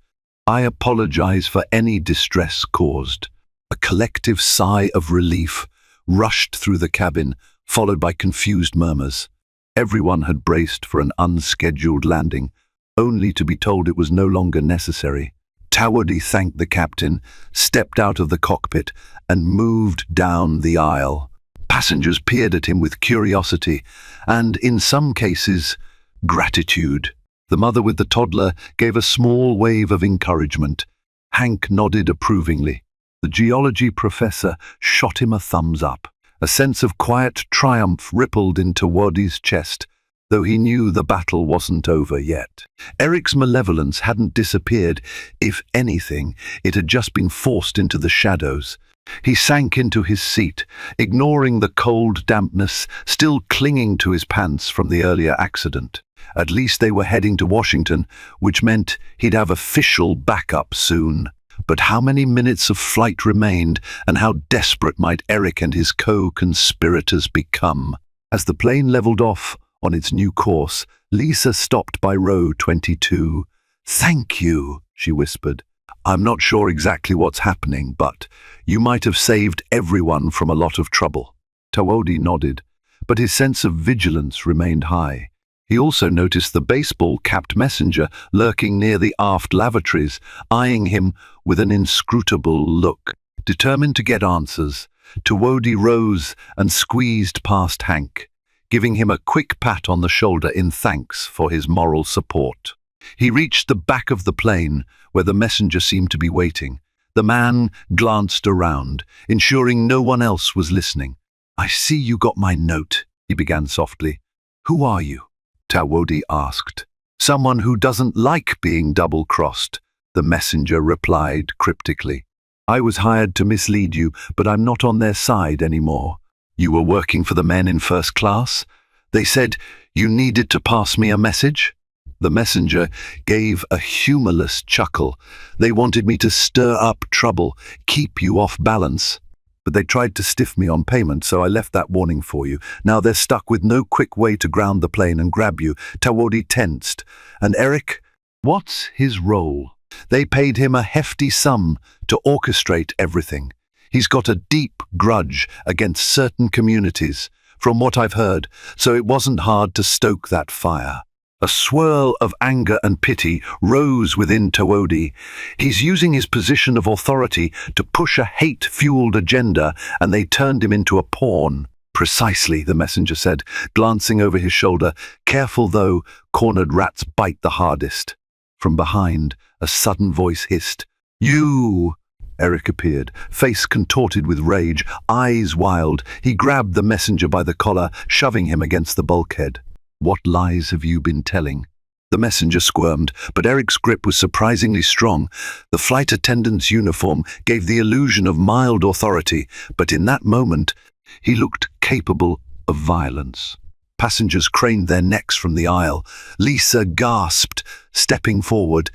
I apologize for any distress caused. A collective sigh of relief rushed through the cabin, followed by confused murmurs. Everyone had braced for an unscheduled landing, only to be told it was no longer necessary. Tawodi thanked the captain, stepped out of the cockpit, and moved down the aisle. Passengers peered at him with curiosity, and, in some cases, gratitude. The mother with the toddler gave a small wave of encouragement. Hank nodded approvingly. The geology professor shot him a thumbs up. A sense of quiet triumph rippled into Tawodi's chest, though he knew the battle wasn't over yet. Eric's malevolence hadn't disappeared. If anything, it had just been forced into the shadows. He sank into his seat, ignoring the cold dampness still clinging to his pants from the earlier accident. At least they were heading to Washington, which meant he'd have official backup soon. But how many minutes of flight remained, and how desperate might Eric and his co-conspirators become? As the plane leveled off on its new course, Lisa stopped by row 22. "Thank you," she whispered. "I'm not sure exactly what's happening, but you might have saved everyone from a lot of trouble." Tawodi nodded, but his sense of vigilance remained high. He also noticed the baseball-capped messenger lurking near the aft lavatories, eyeing him with an inscrutable look. Determined to get answers, Tawodi rose and squeezed past Hank, giving him a quick pat on the shoulder in thanks for his moral support. He reached the back of the plane, where the messenger seemed to be waiting. The man glanced around, ensuring no one else was listening. "I see you got my note," he began softly. "Who are you?" Tawodi asked. "Someone who doesn't like being double-crossed," the messenger replied cryptically. "I was hired to mislead you, but I'm not on their side anymore." "You were working for the men in first class? They said you needed to pass me a message?" The messenger gave a humorless chuckle. "They wanted me to stir up trouble, keep you off balance. But they tried to stiff me on payment, so I left that warning for you. Now they're stuck with no quick way to ground the plane and grab you." Tawodi tensed. "And Eric? What's his role?" "They paid him a hefty sum to orchestrate everything. He's got a deep grudge against certain communities, from what I've heard, so it wasn't hard to stoke that fire." A swirl of anger and pity rose within Tawodi. He's using his position of authority to push a hate-fueled agenda, and they turned him into a pawn. "Precisely," the messenger said, glancing over his shoulder. "Careful, though, cornered rats bite the hardest." From behind, a sudden voice hissed. "You!" Eric appeared, face contorted with rage, eyes wild. He grabbed the messenger by the collar, shoving him against the bulkhead. "What lies have you been telling?" The messenger squirmed, but Eric's grip was surprisingly strong. The flight attendant's uniform gave the illusion of mild authority, but in that moment, he looked capable of violence. Passengers craned their necks from the aisle. Lisa gasped, stepping forward.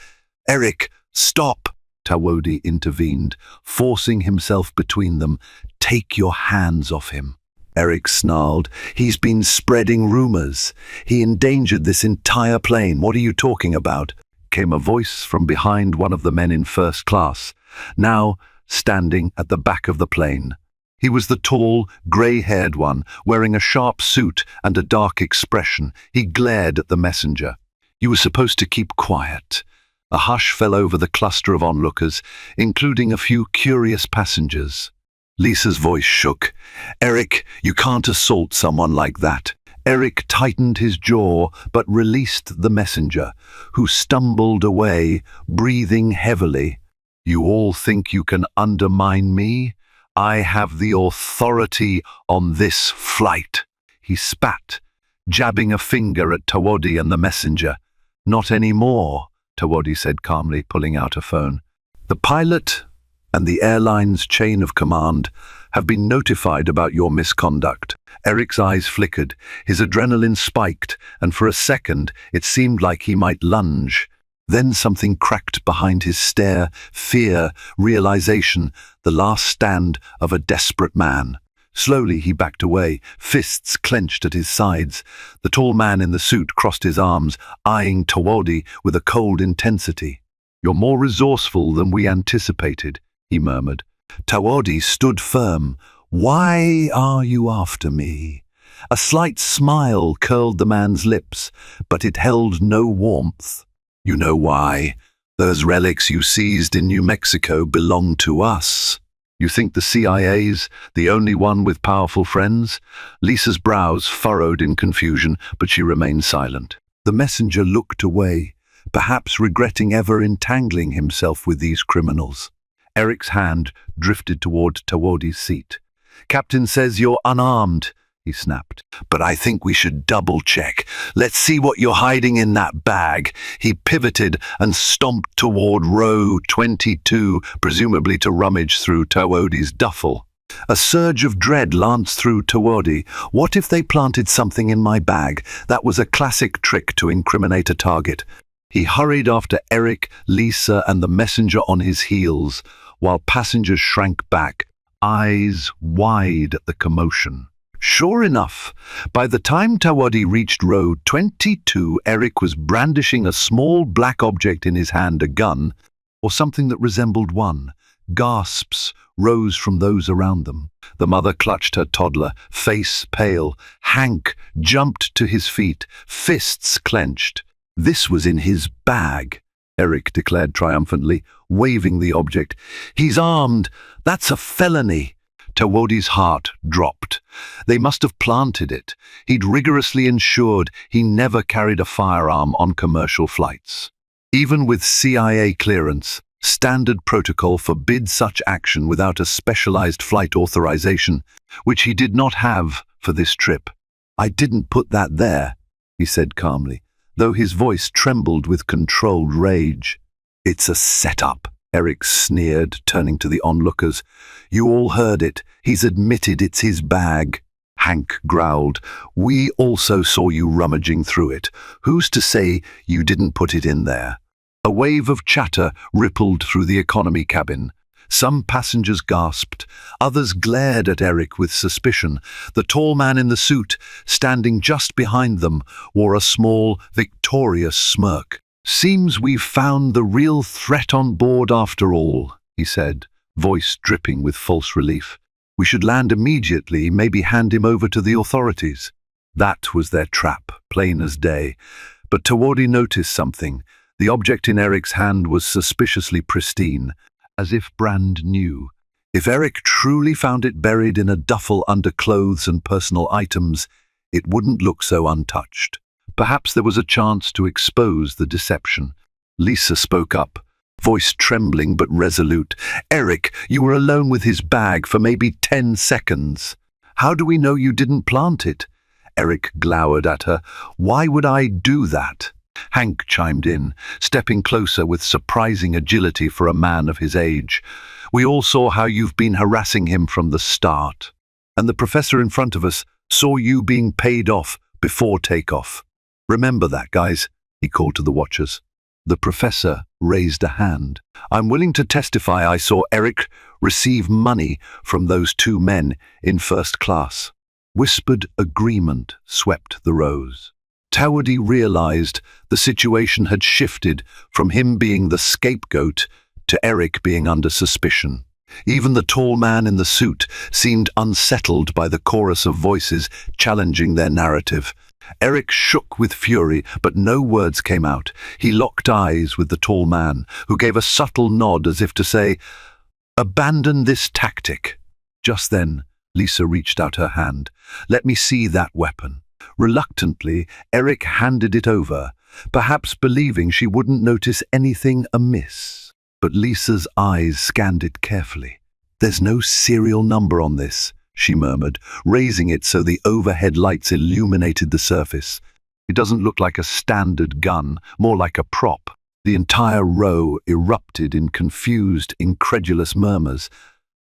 "Eric, stop!" Tawodi intervened, forcing himself between them. "Take your hands off him." Eric snarled. "He's been spreading rumors. He endangered this entire plane. What are you talking about?" Came a voice from behind one of the men in first class, now standing at the back of the plane. He was the tall, grey-haired one, wearing a sharp suit and a dark expression. He glared at the messenger. "You were supposed to keep quiet." A hush fell over the cluster of onlookers, including a few curious passengers. Lisa's voice shook. "Eric, you can't assault someone like that." Eric tightened his jaw but released the messenger, who stumbled away, breathing heavily. "You all think you can undermine me? I have the authority on this flight." He spat, jabbing a finger at Tawodi and the messenger. "Not anymore," Tawodi said calmly, pulling out a phone. "The pilot and the airline's chain of command have been notified about your misconduct." Eric's eyes flickered, his adrenaline spiked, and for a second it seemed like he might lunge. Then something cracked behind his stare: fear, realization, the last stand of a desperate man. Slowly he backed away, fists clenched at his sides. The tall man in the suit crossed his arms, eyeing Tawodi with a cold intensity. "You're more resourceful than we anticipated," he murmured. Tawodi stood firm. "Why are you after me?" A slight smile curled the man's lips, but it held no warmth. "You know why. Those relics you seized in New Mexico belong to us." "You think the CIA's the only one with powerful friends?" Lisa's brows furrowed in confusion, but she remained silent. The messenger looked away, perhaps regretting ever entangling himself with these criminals. Eric's hand drifted toward Tawodi's seat. "Captain says you're unarmed," he snapped. "But I think we should double-check. Let's see what you're hiding in that bag." He pivoted and stomped toward row 22, presumably to rummage through Tawodi's duffel. A surge of dread lanced through Tawodi. What if they planted something in my bag? That was a classic trick to incriminate a target. He hurried after Eric, Lisa, and the messenger on his heels, while passengers shrank back, eyes wide at the commotion. Sure enough, by the time Tawodi reached row 22, Eric was brandishing a small black object in his hand, a gun, or something that resembled one. Gasps rose from those around them. The mother clutched her toddler, face pale. Hank jumped to his feet, fists clenched. "This was in his bag," Eric declared triumphantly, waving the object. "He's armed. That's a felony." Tawodi's heart dropped. They must have planted it. He'd rigorously ensured he never carried a firearm on commercial flights. Even with CIA clearance, standard protocol forbids such action without a specialized flight authorization, which he did not have for this trip. "I didn't put that there," he said calmly, though his voice trembled with controlled rage. "It's a setup," Eric sneered, turning to the onlookers. "You all heard it. He's admitted it's his bag." Hank growled. "We also saw you rummaging through it. Who's to say you didn't put it in there?" A wave of chatter rippled through the economy cabin. Some passengers gasped. Others glared at Eric with suspicion. The tall man in the suit, standing just behind them, wore a small, victorious smirk. "Seems we've found the real threat on board after all," he said, voice dripping with false relief. "We should land immediately, maybe hand him over to the authorities." That was their trap, plain as day. But Tawodi noticed something. The object in Eric's hand was suspiciously pristine, as if brand new. If Eric truly found it buried in a duffel under clothes and personal items, it wouldn't look so untouched. Perhaps there was a chance to expose the deception. Lisa spoke up, voice trembling but resolute. "Eric, you were alone with his bag for maybe 10 seconds. How do we know you didn't plant it?" Eric glowered at her. "Why would I do that?" Hank chimed in, stepping closer with surprising agility for a man of his age. "We all saw how you've been harassing him from the start. And the professor in front of us saw you being paid off before takeoff. Remember that, guys," he called to the watchers. The professor raised a hand. I'm willing to testify I saw Eric receive money from those two men in first class. Whispered agreement swept the rows. Tawadi realized the situation had shifted from him being the scapegoat to Eric being under suspicion. Even the tall man in the suit seemed unsettled by the chorus of voices challenging their narrative. Eric shook with fury, but no words came out. He locked eyes with the tall man, who gave a subtle nod as if to say, "Abandon this tactic." Just then, Lisa reached out her hand. "Let me see that weapon." Reluctantly, Eric handed it over, perhaps believing she wouldn't notice anything amiss. But Lisa's eyes scanned it carefully. "There's no serial number on this," she murmured, raising it so the overhead lights illuminated the surface. "It doesn't look like a standard gun, more like a prop." The entire row erupted in confused, incredulous murmurs.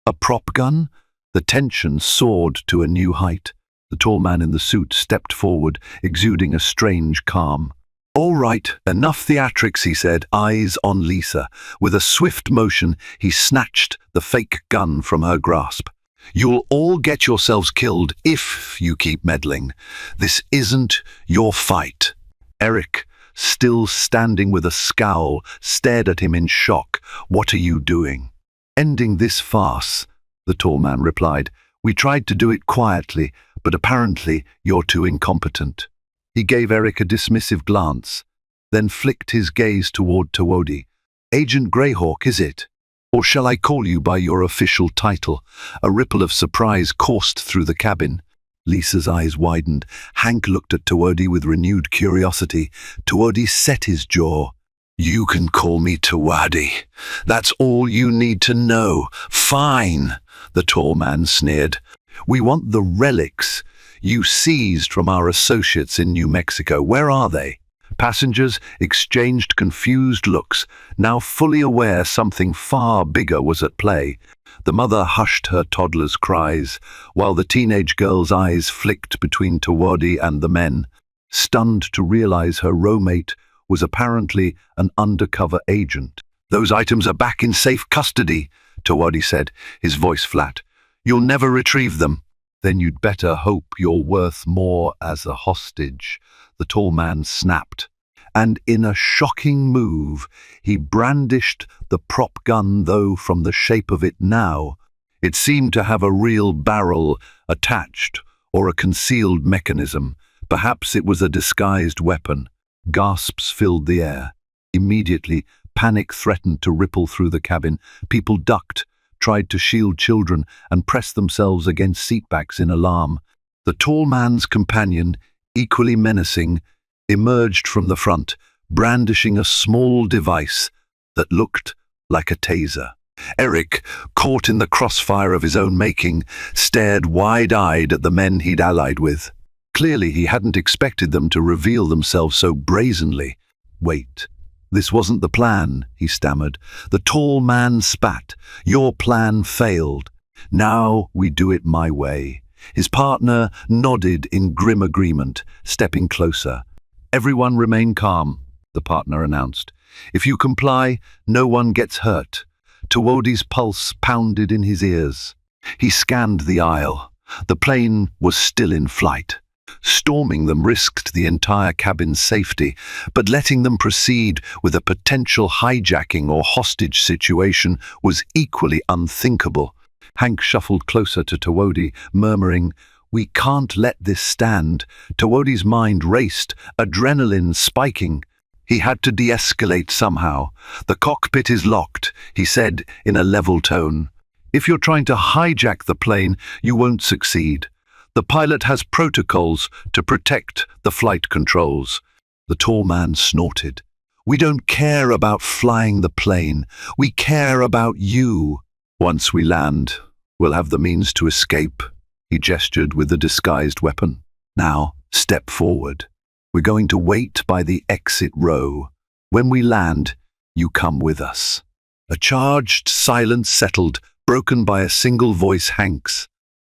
A prop gun? The tension soared to a new height. The tall man in the suit stepped forward, exuding a strange calm. "All right, enough theatrics," he said, eyes on Lisa. With a swift motion, he snatched the fake gun from her grasp. "You'll all get yourselves killed if you keep meddling. This isn't your fight." Eric, still standing with a scowl, stared at him in shock. "What are you doing?" "Ending this farce," the tall man replied. "We tried to do it quietly, but apparently you're too incompetent." He gave Eric a dismissive glance, then flicked his gaze toward Tawadi. "Agent Greyhawk, is it? Or shall I call you by your official title?" A ripple of surprise coursed through the cabin. Lisa's eyes widened. Hank looked at Tawadi with renewed curiosity. Tawadi set his jaw. "You can call me Tawadi. That's all you need to know." "Fine," the tall man sneered. "We want the relics you seized from our associates in New Mexico. Where are they?" Passengers exchanged confused looks, now fully aware something far bigger was at play. The mother hushed her toddler's cries, while the teenage girl's eyes flicked between Tawadi and the men, stunned to realize her roommate was apparently an undercover agent. "Those items are back in safe custody," Tawadi said, his voice flat. "You'll never retrieve them." "Then you'd better hope you're worth more as a hostage," the tall man snapped. And in a shocking move, he brandished the prop gun, though from the shape of it now, it seemed to have a real barrel attached or a concealed mechanism. Perhaps it was a disguised weapon. Gasps filled the air. Immediately, panic threatened to ripple through the cabin. People ducked, tried to shield children, and pressed themselves against seatbacks in alarm. The tall man's companion, equally menacing, emerged from the front, brandishing a small device that looked like a taser. Eric, caught in the crossfire of his own making, stared wide-eyed at the men he'd allied with. Clearly he hadn't expected them to reveal themselves so brazenly. "Wait, this wasn't the plan," he stammered. The tall man spat. "Your plan failed. Now we do it my way." His partner nodded in grim agreement, stepping closer. "Everyone remain calm," the partner announced. "If you comply, no one gets hurt." Tawadi's pulse pounded in his ears. He scanned the aisle. The plane was still in flight. Storming them risked the entire cabin's safety, but letting them proceed with a potential hijacking or hostage situation was equally unthinkable. Hank shuffled closer to Tawadi, murmuring, "We can't let this stand." Tawadi's mind raced, adrenaline spiking. He had to de-escalate somehow. "The cockpit is locked," he said in a level tone. "If you're trying to hijack the plane, you won't succeed. The pilot has protocols to protect the flight controls." The tall man snorted. "We don't care about flying the plane. We care about you. Once we land, we'll have the means to escape." He gestured with the disguised weapon. "Now, step forward. We're going to wait by the exit row. When we land, you come with us." A charged silence settled, broken by a single voice, Hank's.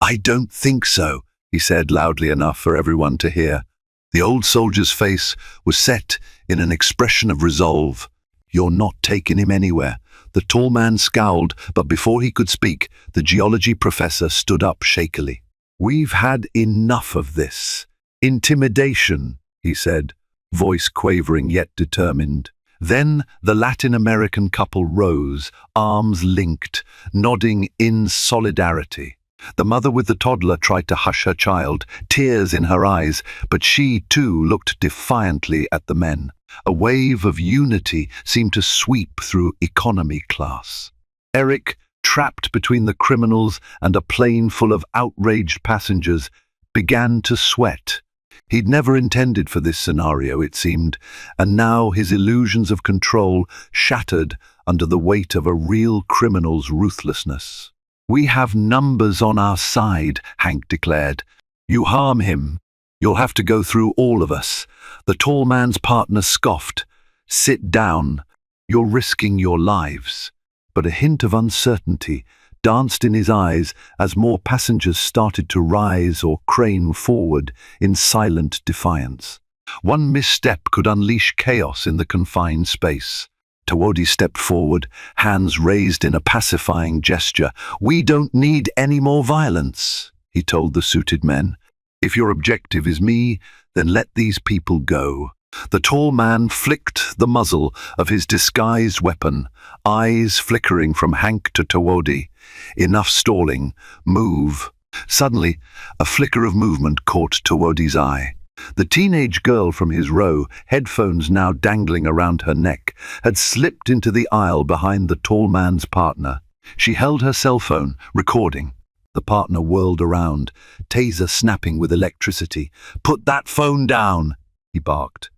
"I don't think so," he said loudly enough for everyone to hear. The old soldier's face was set in an expression of resolve. "You're not taking him anywhere." The tall man scowled, but before he could speak, the geology professor stood up shakily. "We've had enough of this. Intimidation," he said, voice quavering yet determined. Then the Latin American couple rose, arms linked, nodding in solidarity. The mother with the toddler tried to hush her child, tears in her eyes, but she too looked defiantly at the men. A wave of unity seemed to sweep through economy class. Eric, trapped between the criminals and a plane full of outraged passengers, began to sweat. He'd never intended for this scenario, it seemed, and now his illusions of control shattered under the weight of a real criminal's ruthlessness. "We have numbers on our side," Hank declared. "You harm him, you'll have to go through all of us." The tall man's partner scoffed. "Sit down. You're risking your lives." But a hint of uncertainty danced in his eyes as more passengers started to rise or crane forward in silent defiance. One misstep could unleash chaos in the confined space. Tawodi stepped forward, hands raised in a pacifying gesture. "We don't need any more violence," he told the suited men. "If your objective is me, then let these people go." The tall man flicked the muzzle of his disguised weapon, eyes flickering from Hank to Tawodi. "Enough stalling. Move." Suddenly, a flicker of movement caught Tawodi's eye. The teenage girl from his row, headphones now dangling around her neck, had slipped into the aisle behind the tall man's partner. She held her cell phone, recording. The partner whirled around, taser snapping with electricity. "Put that phone down," he barked.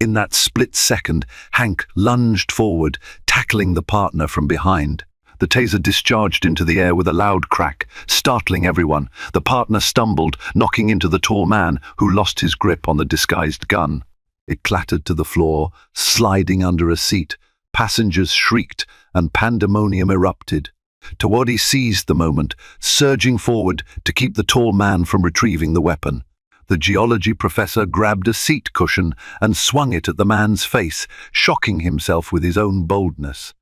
In that split second, Hank lunged forward, tackling the partner from behind. The taser discharged into the air with a loud crack, startling everyone. The partner stumbled, knocking into the tall man, who lost his grip on the disguised gun. It clattered to the floor, sliding under a seat. Passengers shrieked, and pandemonium erupted. Tawodi seized the moment, surging forward to keep the tall man from retrieving the weapon. The geology professor grabbed a seat cushion and swung it at the man's face, shocking himself with his own boldness.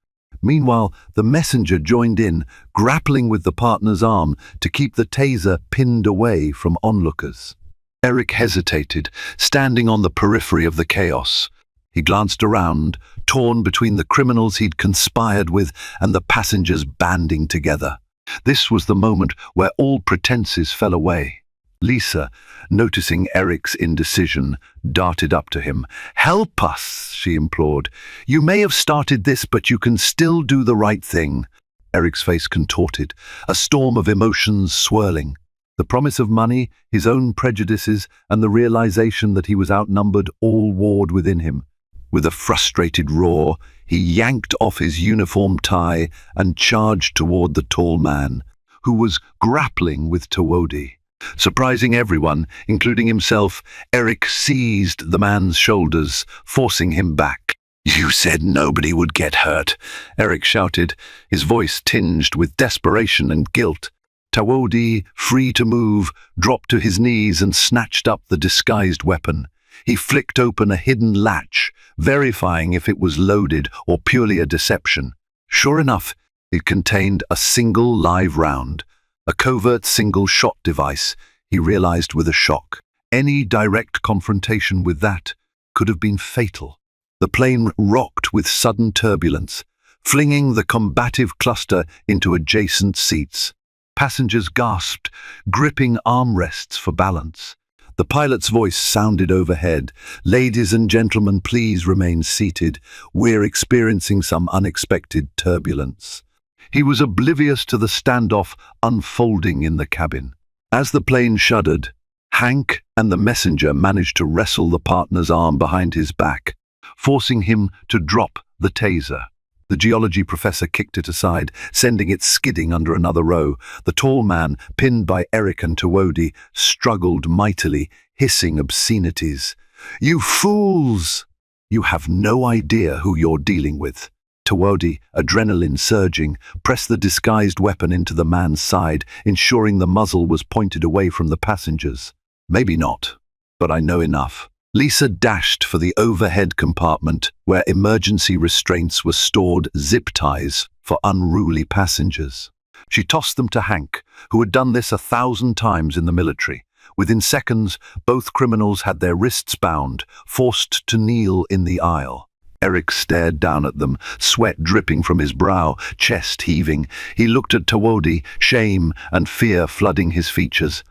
Meanwhile, the messenger joined in, grappling with the partner's arm to keep the taser pinned away from onlookers. Eric hesitated, standing on the periphery of the chaos. He glanced around, torn between the criminals he'd conspired with and the passengers banding together. This was the moment where all pretenses fell away. Lisa, noticing Eric's indecision, darted up to him. "Help us," she implored. "You may have started this, but you can still do the right thing." Eric's face contorted, a storm of emotions swirling. The promise of money, his own prejudices, and the realization that he was outnumbered all warred within him. With a frustrated roar, he yanked off his uniform tie and charged toward the tall man, who was grappling with Tawodi. Surprising everyone, including himself, Eric seized the man's shoulders, forcing him back. "You said nobody would get hurt," Eric shouted, his voice tinged with desperation and guilt. Tawodi, free to move, dropped to his knees and snatched up the disguised weapon. He flicked open a hidden latch, verifying if it was loaded or purely a deception. Sure enough, it contained a single live round. A covert single-shot device, he realized with a shock. Any direct confrontation with that could have been fatal. The plane rocked with sudden turbulence, flinging the combative cluster into adjacent seats. Passengers gasped, gripping armrests for balance. The pilot's voice sounded overhead. "Ladies and gentlemen, please remain seated. We're experiencing some unexpected turbulence." He was oblivious to the standoff unfolding in the cabin. As the plane shuddered, Hank and the messenger managed to wrestle the partner's arm behind his back, forcing him to drop the taser. The geology professor kicked it aside, sending it skidding under another row. The tall man, pinned by Eric and Tawodi, struggled mightily, hissing obscenities. "You fools! You have no idea who you're dealing with." Tawodi, adrenaline surging, pressed the disguised weapon into the man's side, ensuring the muzzle was pointed away from the passengers. "Maybe not, but I know enough." Lisa dashed for the overhead compartment where emergency restraints were stored, zip ties for unruly passengers. She tossed them to Hank, who had done this 1,000 times in the military. Within seconds, both criminals had their wrists bound, forced to kneel in the aisle. Eric stared down at them, sweat dripping from his brow, chest heaving. He looked at Tawodi, shame and fear flooding his features.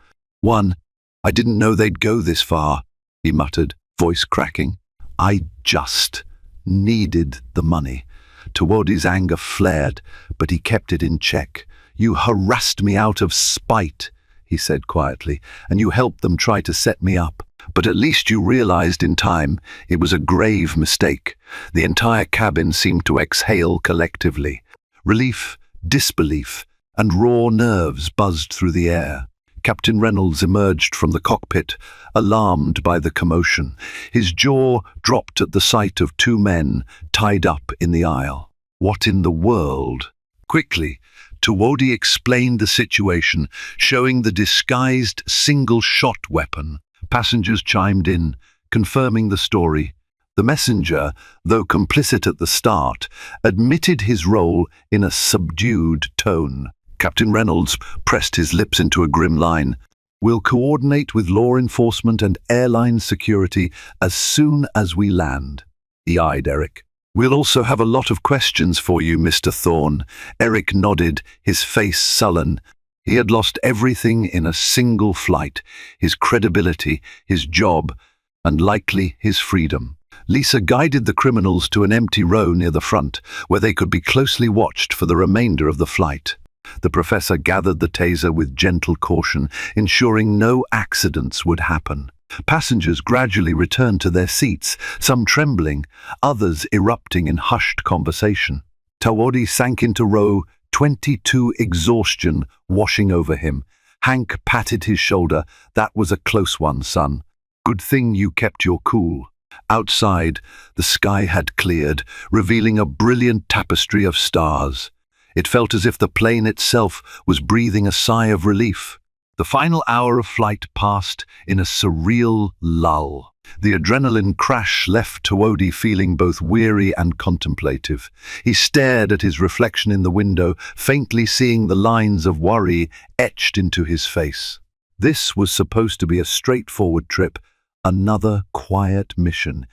I didn't know they'd go this far," he muttered, voice cracking. "I just needed the money." Tawodi's anger flared, but he kept it in check. "You harassed me out of spite," he said quietly, "and you helped them try to set me up. But at least you realized in time it was a grave mistake." The entire cabin seemed to exhale collectively. Relief, disbelief, and raw nerves buzzed through the air. Captain Reynolds emerged from the cockpit, alarmed by the commotion. His jaw dropped at the sight of two men tied up in the aisle. What in the world? Quickly, Tawodi explained the situation, showing the disguised single-shot weapon. Passengers chimed in, confirming the story. The messenger, though complicit at the start, admitted his role in a subdued tone. Captain Reynolds pressed his lips into a grim line. "We'll coordinate with law enforcement and airline security as soon as we land." He eyed Eric. "We'll also have a lot of questions for you, Mr. Thorne." Eric nodded, his face sullen. He had lost everything in a single flight: his credibility, his job, and likely his freedom. Lisa guided the criminals to an empty row near the front, where they could be closely watched for the remainder of the flight. The professor gathered the taser with gentle caution, ensuring no accidents would happen. Passengers gradually returned to their seats, some trembling, others erupting in hushed conversation. Tawodi sank into row 22, exhaustion washing over him. Hank patted his shoulder. "That was a close one, son. Good thing you kept your cool." Outside, the sky had cleared, revealing a brilliant tapestry of stars. It felt as if the plane itself was breathing a sigh of relief. The final hour of flight passed in a surreal lull. The adrenaline crash left Tawodi feeling both weary and contemplative. He stared at his reflection in the window, faintly seeing the lines of worry etched into his face. This was supposed to be a straightforward trip, another quiet mission,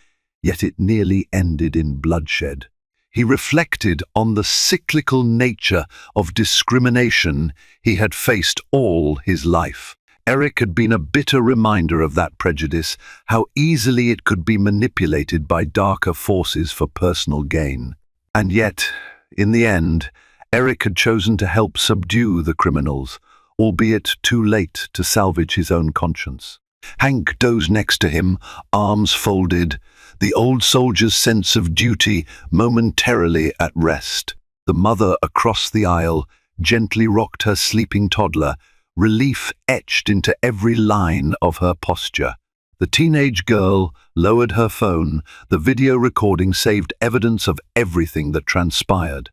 yet it nearly ended in bloodshed. He reflected on the cyclical nature of discrimination he had faced all his life. Eric had been a bitter reminder of that prejudice, how easily it could be manipulated by darker forces for personal gain. And yet, in the end, Eric had chosen to help subdue the criminals, albeit too late to salvage his own conscience. Hank dozed next to him, arms folded, the old soldier's sense of duty momentarily at rest. The mother across the aisle gently rocked her sleeping toddler, relief etched into every line of her posture. The teenage girl lowered her phone. The video recording saved evidence of everything that transpired.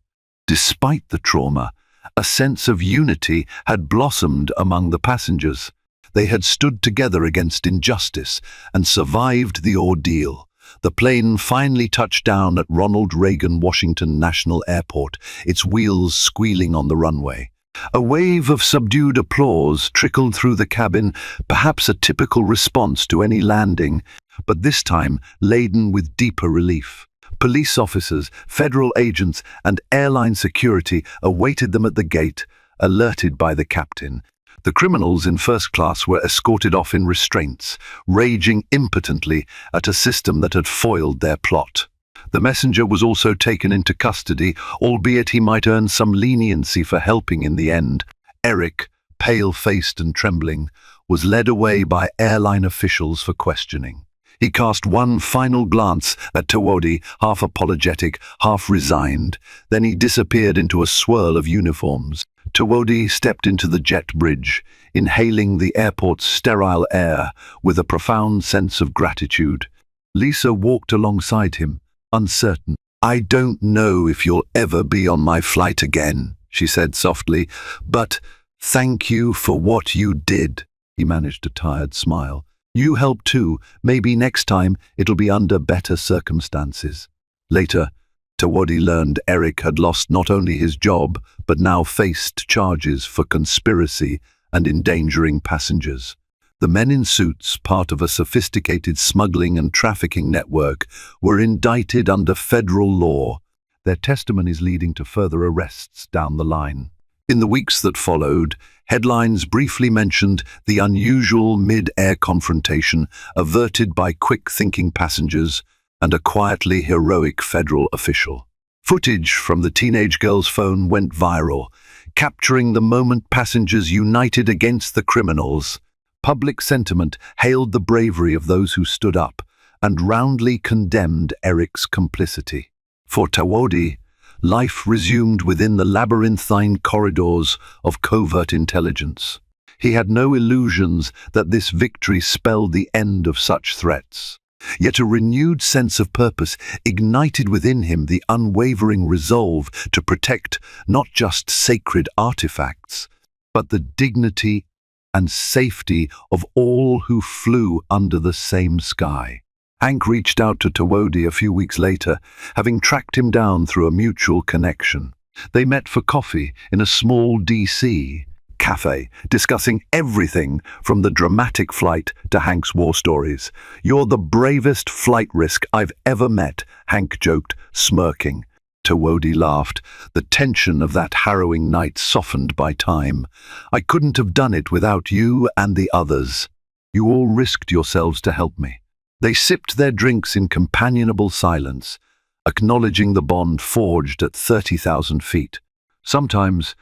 Despite the trauma, a sense of unity had blossomed among the passengers. They had stood together against injustice and survived the ordeal. The plane finally touched down at Ronald Reagan Washington National Airport, its wheels squealing on the runway. A wave of subdued applause trickled through the cabin, perhaps a typical response to any landing, but this time laden with deeper relief. Police officers, federal agents, and airline security awaited them at the gate, alerted by the captain. The criminals in first class were escorted off in restraints, raging impotently at a system that had foiled their plot. The messenger was also taken into custody, albeit he might earn some leniency for helping in the end. Eric, pale-faced and trembling, was led away by airline officials for questioning. He cast one final glance at Tawodi, half apologetic, half resigned. Then he disappeared into a swirl of uniforms. Tawodi stepped into the jet bridge, inhaling the airport's sterile air with a profound sense of gratitude. Lisa walked alongside him, uncertain. "I don't know if you'll ever be on my flight again," she said softly, "but thank you for what you did." He managed a tired smile. You help too. Maybe next time it'll be under better circumstances. Later, Tawodi learned Eric had lost not only his job, but now faced charges for conspiracy and endangering passengers. The men in suits, part of a sophisticated smuggling and trafficking network, were indicted under federal law, their testimonies leading to further arrests down the line. In the weeks that followed, headlines briefly mentioned the unusual mid-air confrontation averted by quick-thinking passengers and a quietly heroic federal official. Footage from the teenage girl's phone went viral, capturing the moment passengers united against the criminals. Public sentiment hailed the bravery of those who stood up and roundly condemned Eric's complicity. For Tawodi, life resumed within the labyrinthine corridors of covert intelligence. He had no illusions that this victory spelled the end of such threats. Yet a renewed sense of purpose ignited within him the unwavering resolve to protect not just sacred artifacts, but the dignity and safety of all who flew under the same sky. Hank reached out to Tawodi a few weeks later, having tracked him down through a mutual connection. They met for coffee in a small DC cafe, discussing everything from the dramatic flight to Hank's war stories. "You're the bravest flight risk I've ever met," Hank joked, smirking. Tawodi laughed, the tension of that harrowing night softened by time. "I couldn't have done it without you and the others. You all risked yourselves to help me." They sipped their drinks in companionable silence, acknowledging the bond forged at 30,000 feet. Sometimes,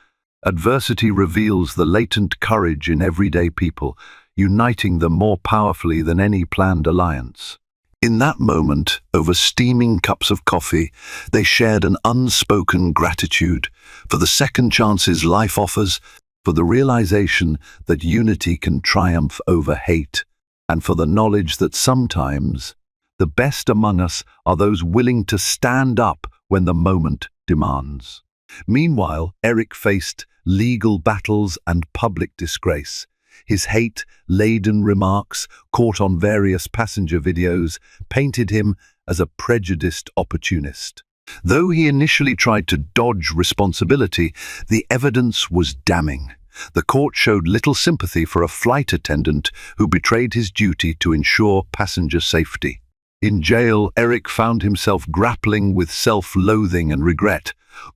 adversity reveals the latent courage in everyday people, uniting them more powerfully than any planned alliance. In that moment, over steaming cups of coffee, they shared an unspoken gratitude for the second chances life offers, for the realization that unity can triumph over hate, and for the knowledge that sometimes the best among us are those willing to stand up when the moment demands. Meanwhile, Eric faced legal battles and public disgrace. His hate-laden remarks, caught on various passenger videos, painted him as a prejudiced opportunist. Though he initially tried to dodge responsibility, the evidence was damning. The court showed little sympathy for a flight attendant who betrayed his duty to ensure passenger safety. In jail, Eric found himself grappling with self-loathing and regret.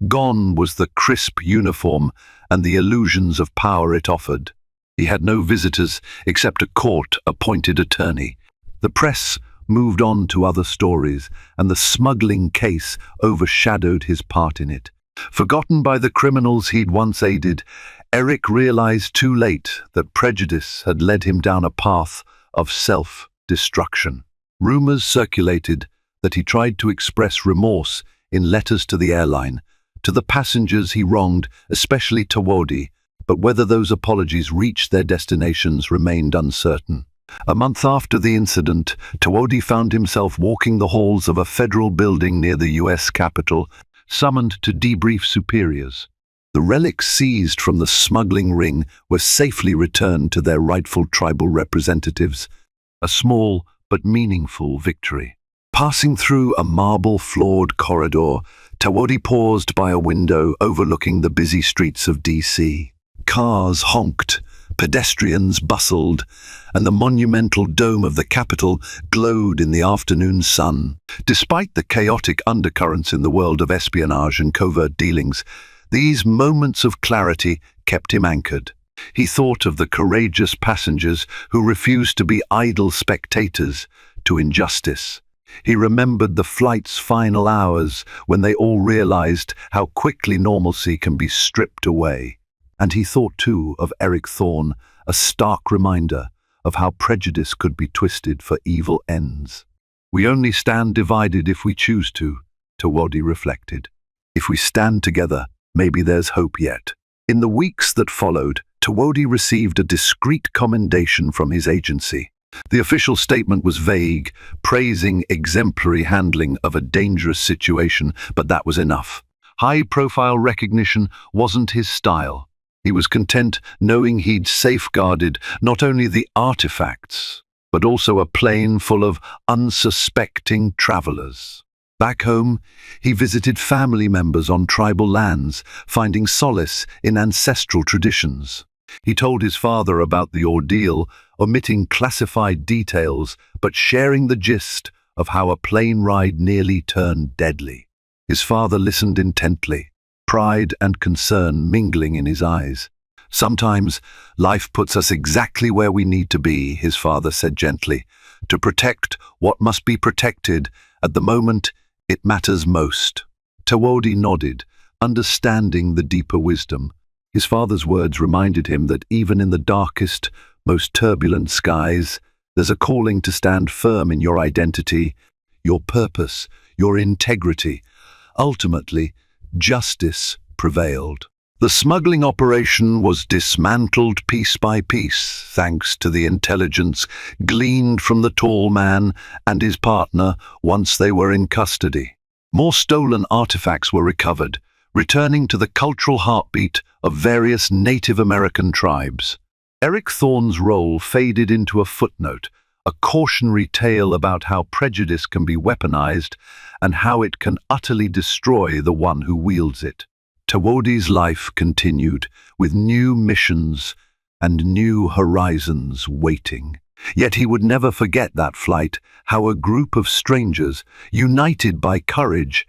Gone was the crisp uniform and the illusions of power it offered. He had no visitors except a court-appointed attorney. The press moved on to other stories, and the smuggling case overshadowed his part in it. Forgotten by the criminals he'd once aided, Eric realized too late that prejudice had led him down a path of self-destruction. Rumors circulated that he tried to express remorse in letters to the airline, to the passengers he wronged, especially Tawodi, but whether those apologies reached their destinations remained uncertain. A month after the incident, Tawodi found himself walking the halls of a federal building near the U.S. Capitol, summoned to debrief superiors. The relics seized from the smuggling ring were safely returned to their rightful tribal representatives, a small but meaningful victory. Passing through a marble-floored corridor, Tawodi paused by a window overlooking the busy streets of D.C. Cars honked, pedestrians bustled, and the monumental dome of the Capitol glowed in the afternoon sun. Despite the chaotic undercurrents in the world of espionage and covert dealings, these moments of clarity kept him anchored. He thought of the courageous passengers who refused to be idle spectators to injustice. He remembered the flight's final hours when they all realized how quickly normalcy can be stripped away. And he thought too of Eric Thorne, a stark reminder of how prejudice could be twisted for evil ends. "We only stand divided if we choose to," Tawodi reflected. "If we stand together, maybe there's hope yet." In the weeks that followed, Tawodi received a discreet commendation from his agency. The official statement was vague, praising exemplary handling of a dangerous situation, but that was enough. High-profile recognition wasn't his style. He was content knowing he'd safeguarded not only the artifacts, but also a plane full of unsuspecting travelers. Back home, he visited family members on tribal lands, finding solace in ancestral traditions. He told his father about the ordeal, omitting classified details, but sharing the gist of how a plane ride nearly turned deadly. His father listened intently, pride and concern mingling in his eyes. "Sometimes life puts us exactly where we need to be," his father said gently, "to protect what must be protected at the moment it matters most." Tawodi nodded, understanding the deeper wisdom. His father's words reminded him that even in the darkest, most turbulent skies, there's a calling to stand firm in your identity, your purpose, your integrity. Ultimately, justice prevailed. The smuggling operation was dismantled piece by piece, thanks to the intelligence gleaned from the tall man and his partner once they were in custody. More stolen artifacts were recovered, returning to the cultural heartbeat of various Native American tribes. Eric Thorne's role faded into a footnote, a cautionary tale about how prejudice can be weaponized and how it can utterly destroy the one who wields it. Tawodi's life continued, with new missions and new horizons waiting. Yet he would never forget that flight, how a group of strangers, united by courage,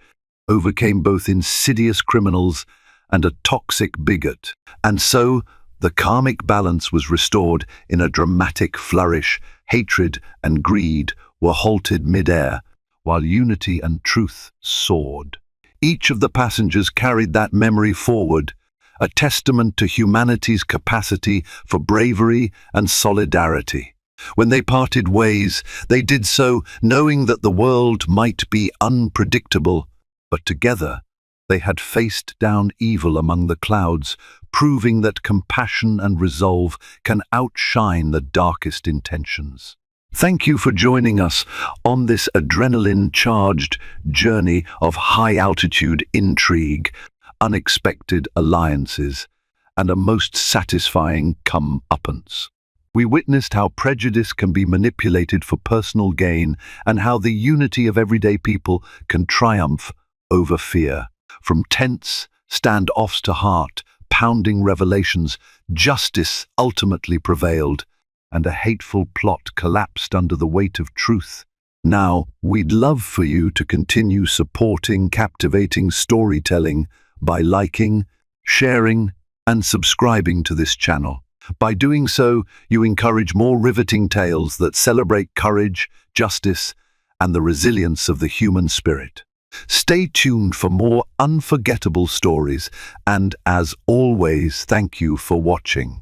overcame both insidious criminals and a toxic bigot. And so, the karmic balance was restored in a dramatic flourish. Hatred and greed were halted mid-air, while unity and truth soared. Each of the passengers carried that memory forward, a testament to humanity's capacity for bravery and solidarity. When they parted ways, they did so knowing that the world might be unpredictable, but together they had faced down evil among the clouds, proving that compassion and resolve can outshine the darkest intentions. Thank you for joining us on this adrenaline-charged journey of high-altitude intrigue, unexpected alliances, and a most satisfying comeuppance. We witnessed how prejudice can be manipulated for personal gain and how the unity of everyday people can triumph over fear. From tense standoffs to heart-pounding revelations, justice ultimately prevailed, and a hateful plot collapsed under the weight of truth. Now, we'd love for you to continue supporting captivating storytelling by liking, sharing, and subscribing to this channel. By doing so, you encourage more riveting tales that celebrate courage, justice, and the resilience of the human spirit. Stay tuned for more unforgettable stories, and as always, thank you for watching.